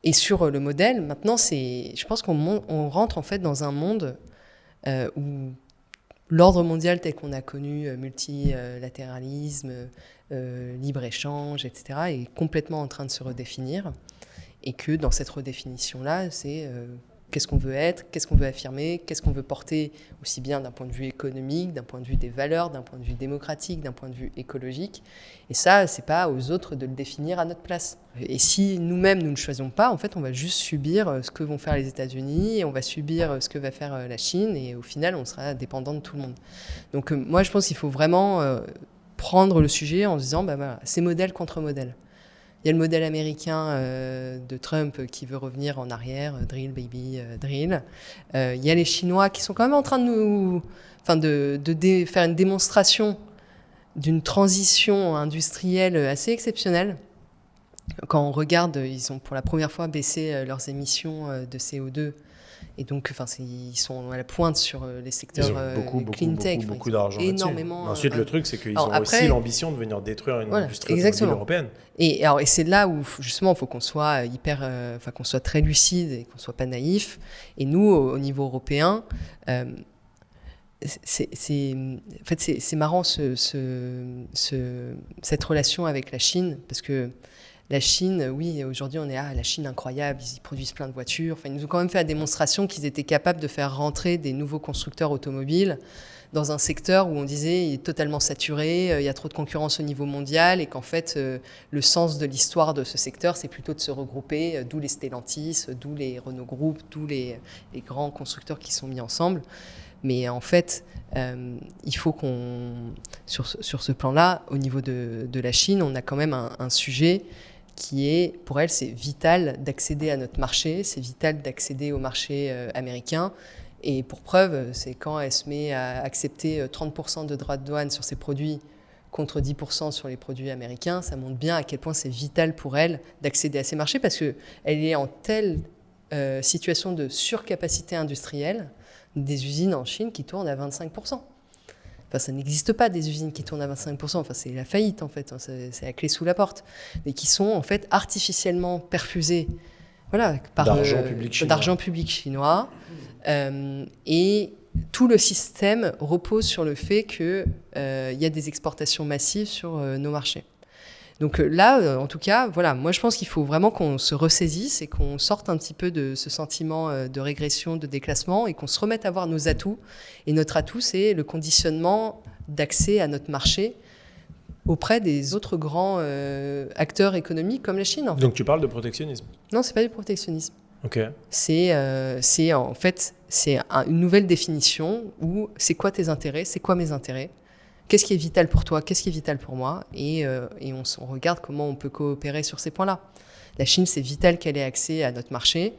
Et sur le modèle, maintenant, je pense qu'on rentre en fait dans un monde où l'ordre mondial tel qu'on a connu, multilatéralisme, libre-échange, etc., est complètement en train de se redéfinir. Et que dans cette redéfinition-là, c'est qu'est-ce qu'on veut être, qu'est-ce qu'on veut affirmer, qu'est-ce qu'on veut porter, aussi bien d'un point de vue économique, d'un point de vue des valeurs, d'un point de vue démocratique, d'un point de vue écologique. Et ça, c'est pas aux autres de le définir à notre place. Et si nous-mêmes, nous ne choisissons pas, en fait, on va juste subir ce que vont faire les États-Unis, et on va subir ce que va faire la Chine, et au final, on sera dépendant de tout le monde. Donc moi, je pense qu'il faut vraiment prendre le sujet en se disant, voilà, c'est modèle contre modèle. Il y a le modèle américain de Trump qui veut revenir en arrière, drill baby, drill. Il y a les Chinois qui sont quand même en train de faire une démonstration d'une transition industrielle assez exceptionnelle. Quand on regarde, ils ont pour la première fois baissé leurs émissions de CO2. Et donc, ils sont à la pointe sur les secteurs clean tech. Beaucoup d'argent énormément. Ensuite, le truc, c'est qu'ils ont aussi l'ambition de venir détruire une industrie automobile européenne. Et c'est là où, justement, il faut qu'on soit qu'on soit très lucide et qu'on soit pas naïf. Et nous, au niveau européen, c'est marrant cette relation avec la Chine, parce que la Chine, oui, aujourd'hui, on est la Chine incroyable, ils produisent plein de voitures. Ils nous ont quand même fait la démonstration qu'ils étaient capables de faire rentrer des nouveaux constructeurs automobiles dans un secteur où on disait il est totalement saturé, il y a trop de concurrence au niveau mondial et qu'en fait, le sens de l'histoire de ce secteur, c'est plutôt de se regrouper, d'où les Stellantis, d'où les Renault Group, d'où les grands constructeurs qui sont mis ensemble. Mais en fait, il faut sur ce plan-là, au niveau de la Chine, on a quand même un sujet qui est, pour elle, c'est vital d'accéder à notre marché, c'est vital d'accéder au marché américain. Et pour preuve, c'est quand elle se met à accepter 30% de droits de douane sur ses produits contre 10% sur les produits américains, ça montre bien à quel point c'est vital pour elle d'accéder à ces marchés parce qu'elle est en telle situation de surcapacité industrielle, des usines en Chine qui tournent à 25%. Ça n'existe pas des usines qui tournent à 25%. C'est la faillite, en fait. C'est la clé sous la porte. Et qui sont, en fait, artificiellement perfusées par d'argent public chinois. Et tout le système repose sur le fait qu'il y a des exportations massives sur nos marchés. Donc là, en tout cas, moi je pense qu'il faut vraiment qu'on se ressaisisse et qu'on sorte un petit peu de ce sentiment de régression, de déclassement et qu'on se remette à voir nos atouts. Et notre atout, c'est le conditionnement d'accès à notre marché auprès des autres grands acteurs économiques comme la Chine. En fait. Donc tu parles de protectionnisme ? Non, c'est pas du protectionnisme. Ok. C'est une nouvelle définition où c'est quoi tes intérêts, c'est quoi mes intérêts. Qu'est-ce qui est vital pour toi? Qu'est-ce qui est vital pour moi? Et on regarde comment on peut coopérer sur ces points-là. La Chine, c'est vital qu'elle ait accès à notre marché.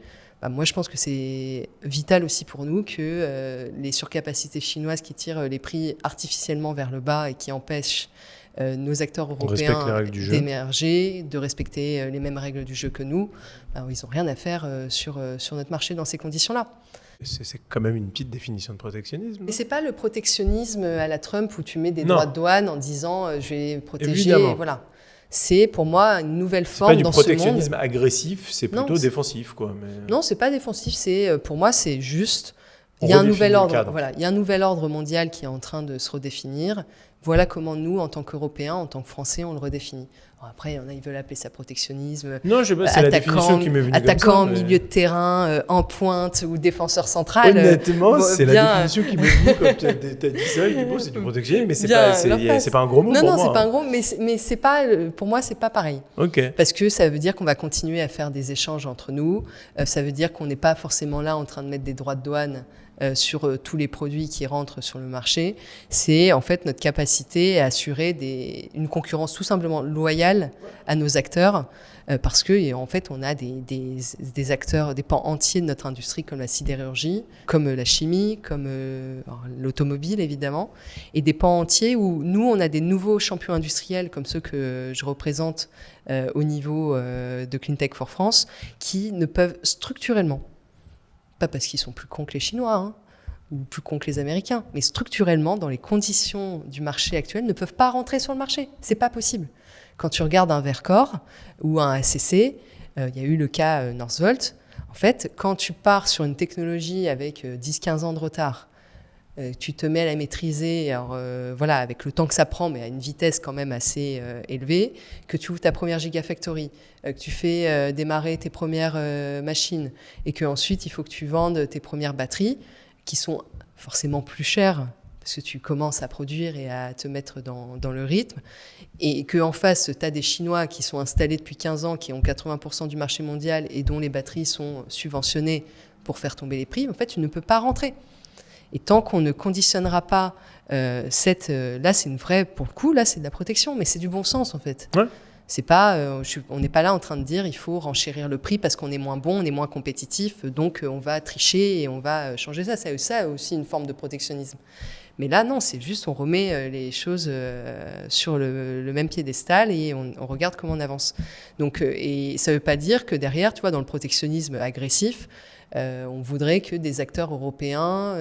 Moi, je pense que c'est vital aussi pour nous que les surcapacités chinoises qui tirent les prix artificiellement vers le bas et qui empêchent nos acteurs européens d'émerger, de respecter les mêmes règles du jeu que nous, ils n'ont rien à faire sur notre marché dans ces conditions-là. C'est quand même une petite définition de protectionnisme. Mais c'est pas le protectionnisme à la Trump où tu mets des droits de douane en disant je vais protéger. Évidemment. Voilà. C'est pour moi une nouvelle forme dans ce monde. C'est pas du protectionnisme agressif, c'est plutôt défensif, quoi. Mais... Non, c'est pas défensif. Pour moi, c'est juste. Il y a un nouvel ordre. Voilà, il y a un nouvel ordre mondial qui est en train de se redéfinir. Voilà comment nous, en tant qu'Européens, en tant que Français, on le redéfinit. Alors après, il y en a, ils veulent appeler ça protectionnisme. Non, je sais pas, c'est la définition qui m'est venue attaquant comme ça, milieu de terrain, en pointe ou défenseur central. Honnêtement, c'est la définition qui m'est venue comme tu as dit ça. Et du coup, c'est du protectionnisme, mais c'est pas un gros mot pour moi. Non, c'est pas un gros mot, mais c'est pas, pour moi, c'est pas pareil. Okay. Parce que ça veut dire qu'on va continuer à faire des échanges entre nous. Ça veut dire qu'on n'est pas forcément là en train de mettre des droits de douane sur tous les produits qui rentrent sur le marché. C'est en fait notre capacité à assurer une concurrence tout simplement loyale à nos acteurs parce que en fait on a des acteurs, des pans entiers de notre industrie comme la sidérurgie, comme la chimie, comme l'automobile évidemment, et des pans entiers où nous on a des nouveaux champions industriels comme ceux que je représente au niveau de Cleantech for France qui ne peuvent structurellement, pas parce qu'ils sont plus cons que les Chinois ou plus cons que les Américains, mais structurellement, dans les conditions du marché actuel, ne peuvent pas rentrer sur le marché. C'est pas possible. Quand tu regardes un Verkor ou un ACC, il y a eu le cas Northvolt. En fait, quand tu pars sur une technologie avec 10-15 ans de retard, tu te mets à la maîtriser avec le temps que ça prend, mais à une vitesse quand même assez élevée, que tu ouvres ta première Gigafactory, que tu fais démarrer tes premières machines, et qu'ensuite il faut que tu vendes tes premières batteries, qui sont forcément plus chères, parce que tu commences à produire et à te mettre dans le rythme, et qu'en face, tu as des Chinois qui sont installés depuis 15 ans, qui ont 80% du marché mondial, et dont les batteries sont subventionnées pour faire tomber les prix, en fait, tu ne peux pas rentrer. Et tant qu'on ne conditionnera pas là, c'est une vraie, pour le coup, là, c'est de la protection, mais c'est du bon sens, en fait. Ouais. C'est pas, on n'est pas là en train de dire il faut renchérir le prix parce qu'on est moins bon, on est moins compétitif, donc on va tricher et on va changer ça. C'est ça aussi une forme de protectionnisme. Mais là, non, c'est juste on remet les choses sur le même piédestal et on regarde comment on avance. Donc, et ça ne veut pas dire que derrière, tu vois, dans le protectionnisme agressif, on voudrait que des acteurs européens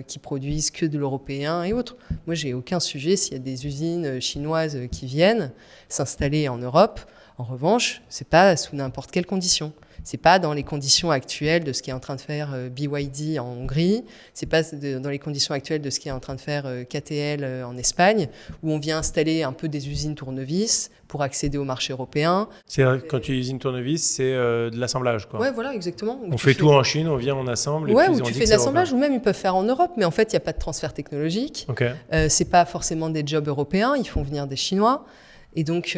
qui produisent que de l'européen et autres. Moi, j'ai aucun sujet s'il y a des usines chinoises qui viennent s'installer en Europe. En revanche, c'est pas sous n'importe quelle condition. C'est pas dans les conditions actuelles de ce qu'est en train de faire BYD en Hongrie. C'est pas dans les conditions actuelles de ce qu'est en train de faire KTL en Espagne, où on vient installer un peu des usines tournevis pour accéder au marché européen. Quand tu dis usine tournevis, c'est de l'assemblage, quoi. Ouais, voilà, exactement. On fait tout en Chine, on vient, on assemble. Ouais, et puis ou tu fais de l'assemblage, ou même ils peuvent faire en Europe, mais en fait, il n'y a pas de transfert technologique. Okay. C'est pas forcément des jobs européens, ils font venir des Chinois. Et donc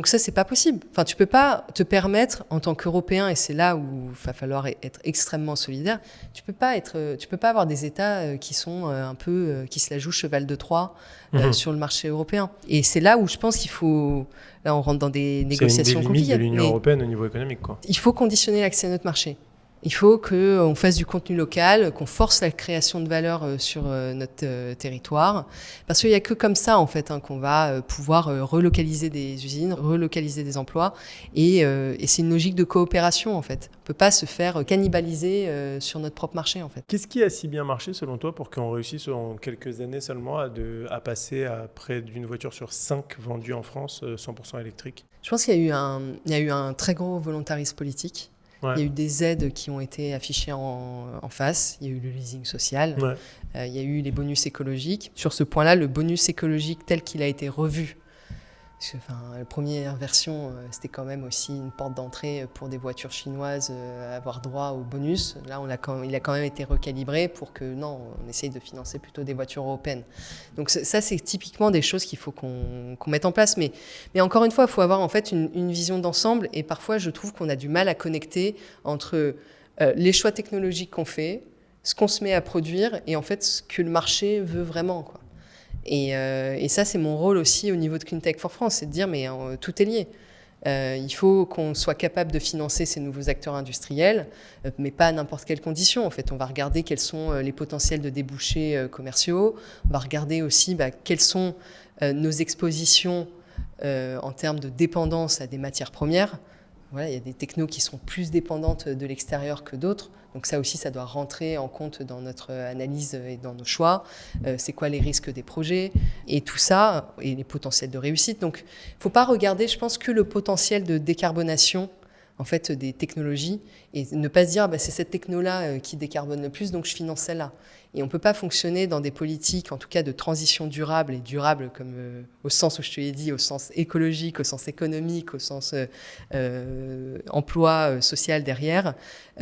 ça, c'est pas possible. Enfin, tu peux pas te permettre, en tant qu'Européen, et c'est là où il va falloir être extrêmement solidaire, tu peux pas avoir des États qui sont un peu, qui se la jouent cheval de Troie sur le marché européen. Et c'est là où je pense qu'il faut, là on rentre dans des négociations compliquées. C'est une des limites de l'Union européenne au niveau économique, quoi. Il faut conditionner l'accès à notre marché. Il faut qu'on fasse du contenu local, qu'on force la création de valeur sur notre territoire. Parce qu'il n'y a que comme ça, en fait, qu'on va pouvoir relocaliser des usines, relocaliser des emplois. Et c'est une logique de coopération, en fait. On ne peut pas se faire cannibaliser sur notre propre marché, en fait. Qu'est-ce qui a si bien marché, selon toi, pour qu'on réussisse en quelques années seulement à passer à près d'une voiture sur 5 vendue en France 100% électrique ? Je pense qu'il y a eu un très gros volontarisme politique. Ouais. Il y a eu des aides qui ont été affichées en face. Il y a eu le leasing social. Ouais. Il y a eu les bonus écologiques. Sur ce point-là, le bonus écologique tel qu'il a été revu, parce que, la première version, c'était quand même aussi une porte d'entrée pour des voitures chinoises avoir droit au bonus. Là, il a quand même été recalibré pour que, non, on essaye de financer plutôt des voitures européennes. Donc ça, c'est typiquement des choses qu'il faut qu'on mette en place. Mais encore une fois, il faut avoir en fait une vision d'ensemble. Et parfois, je trouve qu'on a du mal à connecter entre les choix technologiques qu'on fait, ce qu'on se met à produire et en fait ce que le marché veut vraiment, quoi. Et ça, c'est mon rôle aussi au niveau de Clean Tech for France, c'est de dire, mais tout est lié. Il faut qu'on soit capable de financer ces nouveaux acteurs industriels, mais pas à n'importe quelles conditions. En fait, on va regarder quels sont les potentiels de débouchés commerciaux. On va regarder aussi quelles sont nos expositions en termes de dépendance à des matières premières. Voilà, il y a des technos qui sont plus dépendantes de l'extérieur que d'autres. Donc ça aussi, ça doit rentrer en compte dans notre analyse et dans nos choix. C'est quoi les risques des projets et tout ça, et les potentiels de réussite. Donc il ne faut pas regarder, je pense, que le potentiel de décarbonation en fait, des technologies et ne pas se dire c'est cette techno-là qui décarbone le plus, donc je finance celle-là. Et on ne peut pas fonctionner dans des politiques, en tout cas de transition durable, et durable comme au sens où je te l'ai dit, au sens écologique, au sens économique, au sens emploi social derrière,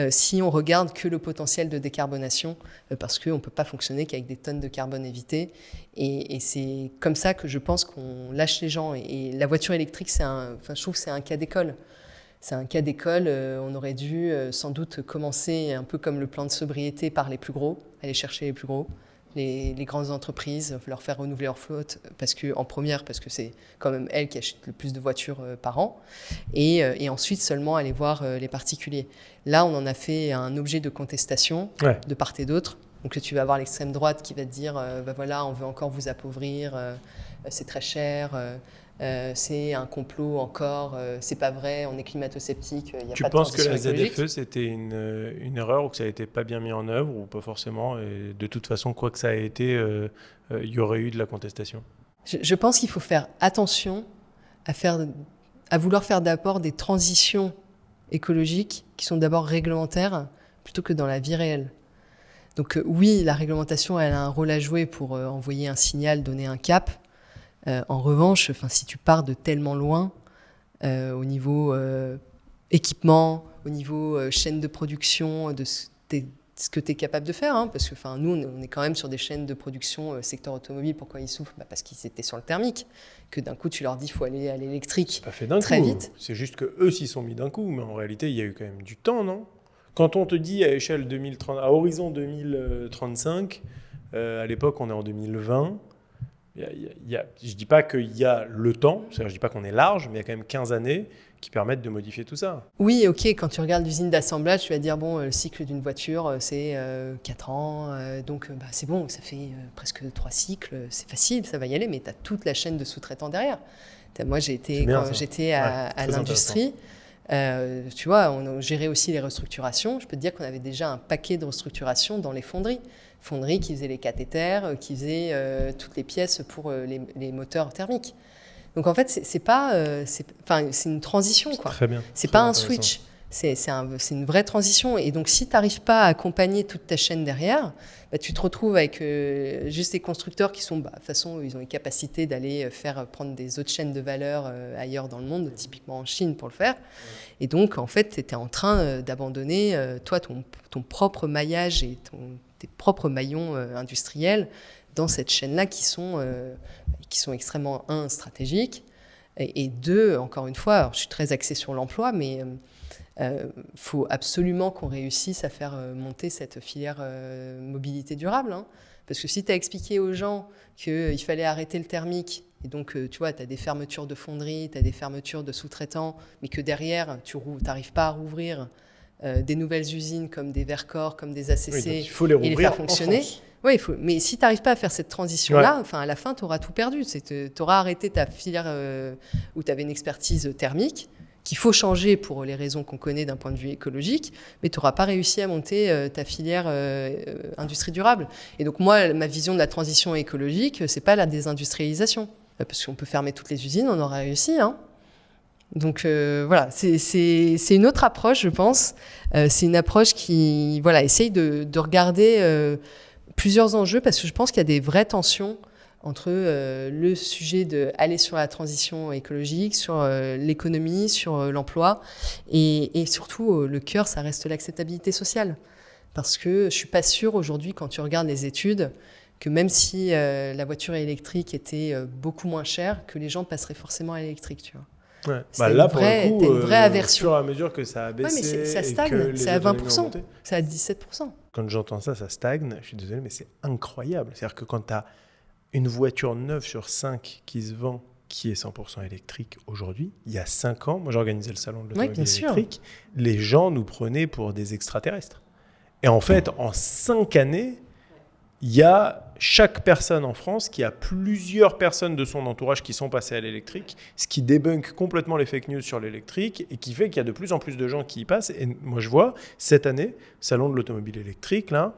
si on regarde que le potentiel de décarbonation, parce qu'on ne peut pas fonctionner qu'avec des tonnes de carbone évitées. Et c'est comme ça que je pense qu'on lâche les gens. Et la voiture électrique, je trouve que c'est un cas d'école. C'est un cas d'école, on aurait dû sans doute commencer un peu comme le plan de sobriété par les plus gros, aller chercher les plus gros, les grandes entreprises, leur faire renouveler leur flotte, parce que c'est quand même elles qui achètent le plus de voitures par an, et ensuite seulement aller voir les particuliers. Là, on en a fait un objet de contestation de part et d'autre. Donc tu vas avoir l'extrême droite qui va te dire voilà, on veut encore vous appauvrir, c'est très cher. C'est un complot encore, c'est pas vrai, on est climato-sceptique, il n'y a pas de transition écologique. Tu penses que la ZFE c'était une erreur ou que ça a été pas bien mis en œuvre ou pas forcément, et de toute façon quoi que ça ait été, il y aurait eu de la contestation? Je pense qu'il faut faire attention à vouloir faire d'abord des transitions écologiques qui sont d'abord réglementaires plutôt que dans la vie réelle. Donc oui, la réglementation elle a un rôle à jouer pour envoyer un signal, donner un cap. En revanche, si tu pars de tellement loin, au niveau équipement, au niveau chaîne de production, de ce que tu es capable de faire, parce que nous, on est quand même sur des chaînes de production secteur automobile. Pourquoi ils souffrent ? Parce qu'ils étaient sur le thermique, que d'un coup, tu leur dis qu'il faut aller à l'électrique très vite. C'est juste qu'eux s'y sont mis d'un coup, mais en réalité, il y a eu quand même du temps, non ? Quand on te dit à échelle 2030, à horizon 2035, à l'époque, on est en 2020... je ne dis pas qu'il y a le temps, c'est-à-dire je ne dis pas qu'on est large, mais il y a quand même 15 années qui permettent de modifier tout ça. Oui, ok, quand tu regardes l'usine d'assemblage, tu vas dire, le cycle d'une voiture, c'est 4 ans, donc c'est bon, ça fait presque 3 cycles, c'est facile, ça va y aller, mais tu as toute la chaîne de sous-traitants derrière. Moi, quand j'étais à l'industrie, tu vois, on gérait aussi les restructurations. Je peux te dire qu'on avait déjà un paquet de restructurations dans les fonderies. Fonderies qui faisaient les cathéters, qui faisaient toutes les pièces pour les moteurs thermiques. Donc en fait, c'est une transition, quoi. Très bien. C'est pas un switch. C'est une vraie transition. Et donc, si tu n'arrives pas à accompagner toute ta chaîne derrière, tu te retrouves avec juste des constructeurs qui sont, de toute façon, ils ont les capacités d'aller prendre des autres chaînes de valeur ailleurs dans le monde, typiquement en Chine pour le faire. Et donc, en fait, tu étais en train d'abandonner, toi, ton propre maillage et tes propres maillons industriels dans cette chaîne-là qui sont extrêmement, stratégiques, et deux, encore une fois, alors, je suis très axée sur l'emploi, mais faut absolument qu'on réussisse à faire monter cette filière mobilité durable. Parce que si tu as expliqué aux gens qu'il fallait arrêter le thermique, et donc tu vois, tu as des fermetures de fonderies, tu as des fermetures de sous-traitants, mais que derrière, tu n'arrives pas à rouvrir des nouvelles usines comme des Vercor, comme des ACC, il faut les rouvrir et les faire fonctionner. Oui, mais si tu n'arrives pas à faire cette transition-là, à la fin, tu auras tout perdu. Tu auras arrêté ta filière où tu avais une expertise thermique, qu'il faut changer pour les raisons qu'on connaît d'un point de vue écologique, mais tu n'auras pas réussi à monter ta filière industrie durable. Et donc moi, ma vision de la transition écologique, c'est pas la désindustrialisation. Parce qu'on peut fermer toutes les usines, on aura réussi. Donc voilà, c'est une autre approche, je pense. C'est une approche qui essaye de regarder plusieurs enjeux, parce que je pense qu'il y a des vraies tensions entre le sujet d'aller sur la transition écologique, sur l'économie, sur l'emploi, et surtout, le cœur, ça reste l'acceptabilité sociale. Parce que je ne suis pas sûre aujourd'hui, quand tu regardes les études, que même si la voiture électrique était beaucoup moins chère, que les gens passeraient forcément à l'électrique, tu vois. Ouais. Là, pour le coup, une vraie aversion. Au fur et à mesure que ça a baissé, mais ça stagne, c'est à 20%, c'est à 17%. Quand j'entends ça, ça stagne, je suis désolé, mais c'est incroyable. C'est-à-dire que quand tu as une voiture neuve sur 5 qui se vend, qui est 100% électrique aujourd'hui, il y a 5 ans, moi j'organisais le salon de l'automobile électrique, les gens nous prenaient pour des extraterrestres. Et en fait, en 5 années, il y a chaque personne en France qui a plusieurs personnes de son entourage qui sont passées à l'électrique, ce qui débunk complètement les fake news sur l'électrique et qui fait qu'il y a de plus en plus de gens qui y passent. Et moi, je vois, cette année, salon de l'automobile électrique, là,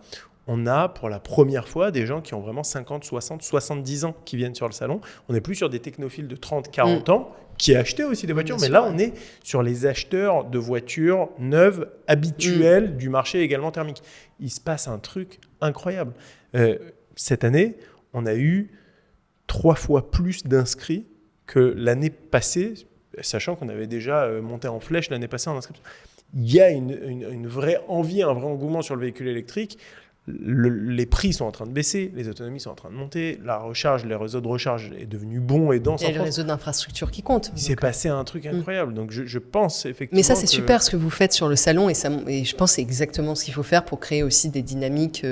on a pour la première fois des gens qui ont vraiment 50, 60, 70 ans qui viennent sur le salon. On n'est plus sur des technophiles de 30, 40 ans qui achetaient aussi des voitures, mais là, on est sur les acheteurs de voitures neuves, habituelles du marché également thermique. Il se passe un truc incroyable. Cette année, on a eu 3 fois plus d'inscrits que l'année passée, sachant qu'on avait déjà monté en flèche l'année passée en inscription. Il y a une vraie envie, un vrai engouement sur le véhicule électrique. Les prix sont en train de baisser, les autonomies sont en train de monter, la recharge, les réseaux de recharge est devenu bon et dense. Il y a le réseau d'infrastructure qui compte. Il s'est passé un truc incroyable. Donc je pense effectivement. Mais ça, c'est super ce que vous faites sur le salon et je pense que c'est exactement ce qu'il faut faire pour créer aussi des dynamiques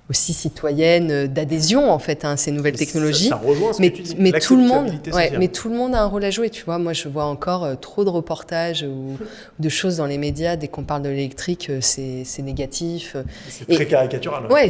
aussi citoyennes d'adhésion en fait à ces nouvelles technologies. Ça rejoint ce que tu dis. Mais tout le monde a un rôle à jouer. Tu vois, moi je vois encore trop de reportages ou de choses dans les médias dès qu'on parle de l'électrique, c'est négatif. C'est très caricatural. Ouais,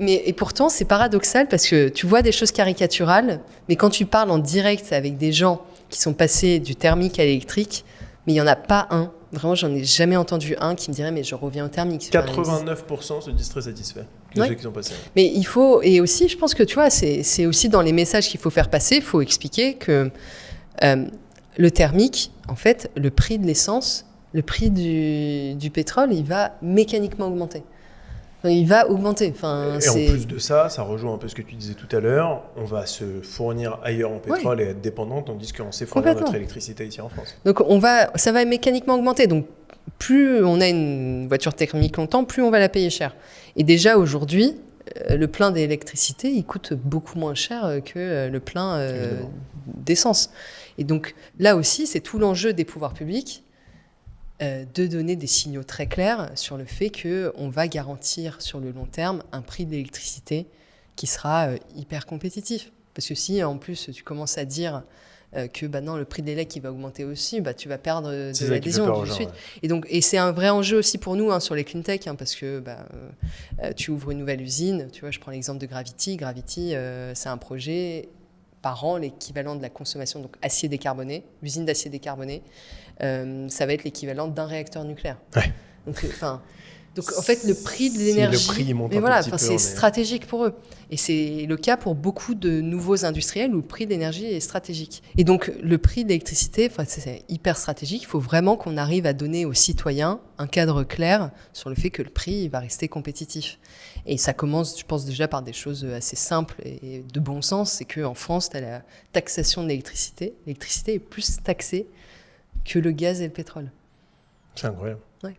et pourtant c'est paradoxal parce que tu vois des choses caricaturales, mais quand tu parles en direct avec des gens qui sont passés du thermique à l'électrique, mais il y en a pas un. Vraiment, j'en ai jamais entendu un qui me dirait mais je reviens au thermique. 89% se disent très satisfaits de ceux qui sont passés. Mais il faut, et aussi je pense que tu vois, c'est aussi dans les messages qu'il faut faire passer, il faut expliquer que le thermique, en fait, le prix de l'essence, le prix du pétrole, il va mécaniquement augmenter. Il va augmenter. En plus de ça, ça rejoint un peu ce que tu disais tout à l'heure. On va se fournir ailleurs en pétrole et être dépendant, tandis qu'on sait fournir notre électricité ici en France. Donc ça va mécaniquement augmenter. Donc plus on a une voiture thermique longtemps, plus on va la payer cher. Et déjà aujourd'hui, le plein d'électricité, il coûte beaucoup moins cher que le plein d'essence. Et donc là aussi, c'est tout l'enjeu des pouvoirs publics. De donner des signaux très clairs sur le fait qu'on va garantir sur le long terme un prix de l'électricité qui sera hyper compétitif. Parce que si en plus tu commences à dire que non, le prix de l'élec va augmenter aussi, tu vas perdre de l'adhésion tout de suite. Ouais. Et c'est un vrai enjeu aussi pour nous sur les clean tech, parce que tu ouvres une nouvelle usine. Tu vois, je prends l'exemple de Gravity. Gravity, c'est un projet par an, l'équivalent de la consommation, donc acier décarboné, usine d'acier décarboné, ça va être l'équivalent d'un réacteur nucléaire. Ouais. Donc en fait, le prix de l'énergie, le prix monte c'est stratégique pour eux. Et c'est le cas pour beaucoup de nouveaux industriels où le prix de l'énergie est stratégique. Et donc le prix de l'électricité, c'est hyper stratégique. Il faut vraiment qu'on arrive à donner aux citoyens un cadre clair sur le fait que le prix va rester compétitif. Et ça commence, je pense, déjà par des choses assez simples et de bon sens. C'est qu'en France, tu as la taxation de l'électricité. L'électricité est plus taxée que le gaz et le pétrole. C'est incroyable. Ouais.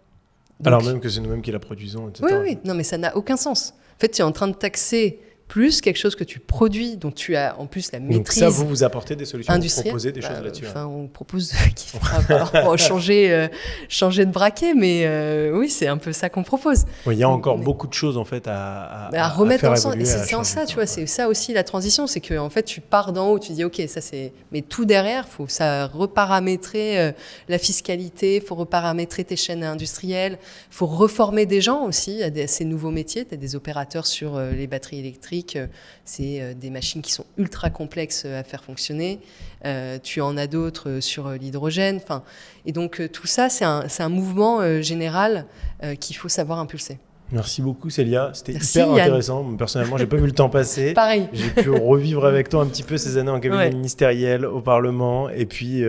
Donc, alors même que c'est nous-mêmes qui la produisons, etc. Oui, non, mais ça n'a aucun sens. En fait, tu es en train de taxer plus quelque chose que tu produis, dont tu as en plus la maîtrise. Donc ça, vous apportez des solutions, vous proposez des choses là-dessus. On propose qu'il faudra changer de braquet, mais oui, c'est un peu ça qu'on propose. Il y a encore beaucoup de choses en fait à remettre faire ensemble. Évoluer, et c'est en ça, tu vois, c'est ça aussi la transition, c'est que en fait, tu pars d'en haut, tu dis ok, ça c'est, mais tout derrière, faut ça reparamétrer la fiscalité, faut reparamétrer tes chaînes industrielles, faut reformer des gens aussi à ces nouveaux métiers. Tu as des opérateurs sur les batteries électriques. C'est des machines qui sont ultra complexes à faire fonctionner. Tu en as d'autres sur l'hydrogène. Et donc tout ça, c'est un mouvement général qu'il faut savoir impulser. Merci beaucoup Célia, c'était hyper intéressant. Personnellement, j'ai pas vu le temps passer. Pareil. J'ai pu revivre avec toi un petit peu ces années en cabinet ministériel, au Parlement, et puis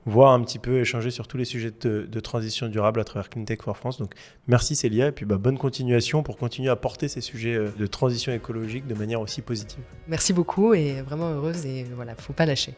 voir un petit peu, échanger sur tous les sujets de transition durable à travers Clean Tech for France. Donc merci Célia, et puis bonne continuation pour continuer à porter ces sujets de transition écologique de manière aussi positive. Merci beaucoup et vraiment heureuse, et voilà, faut pas lâcher.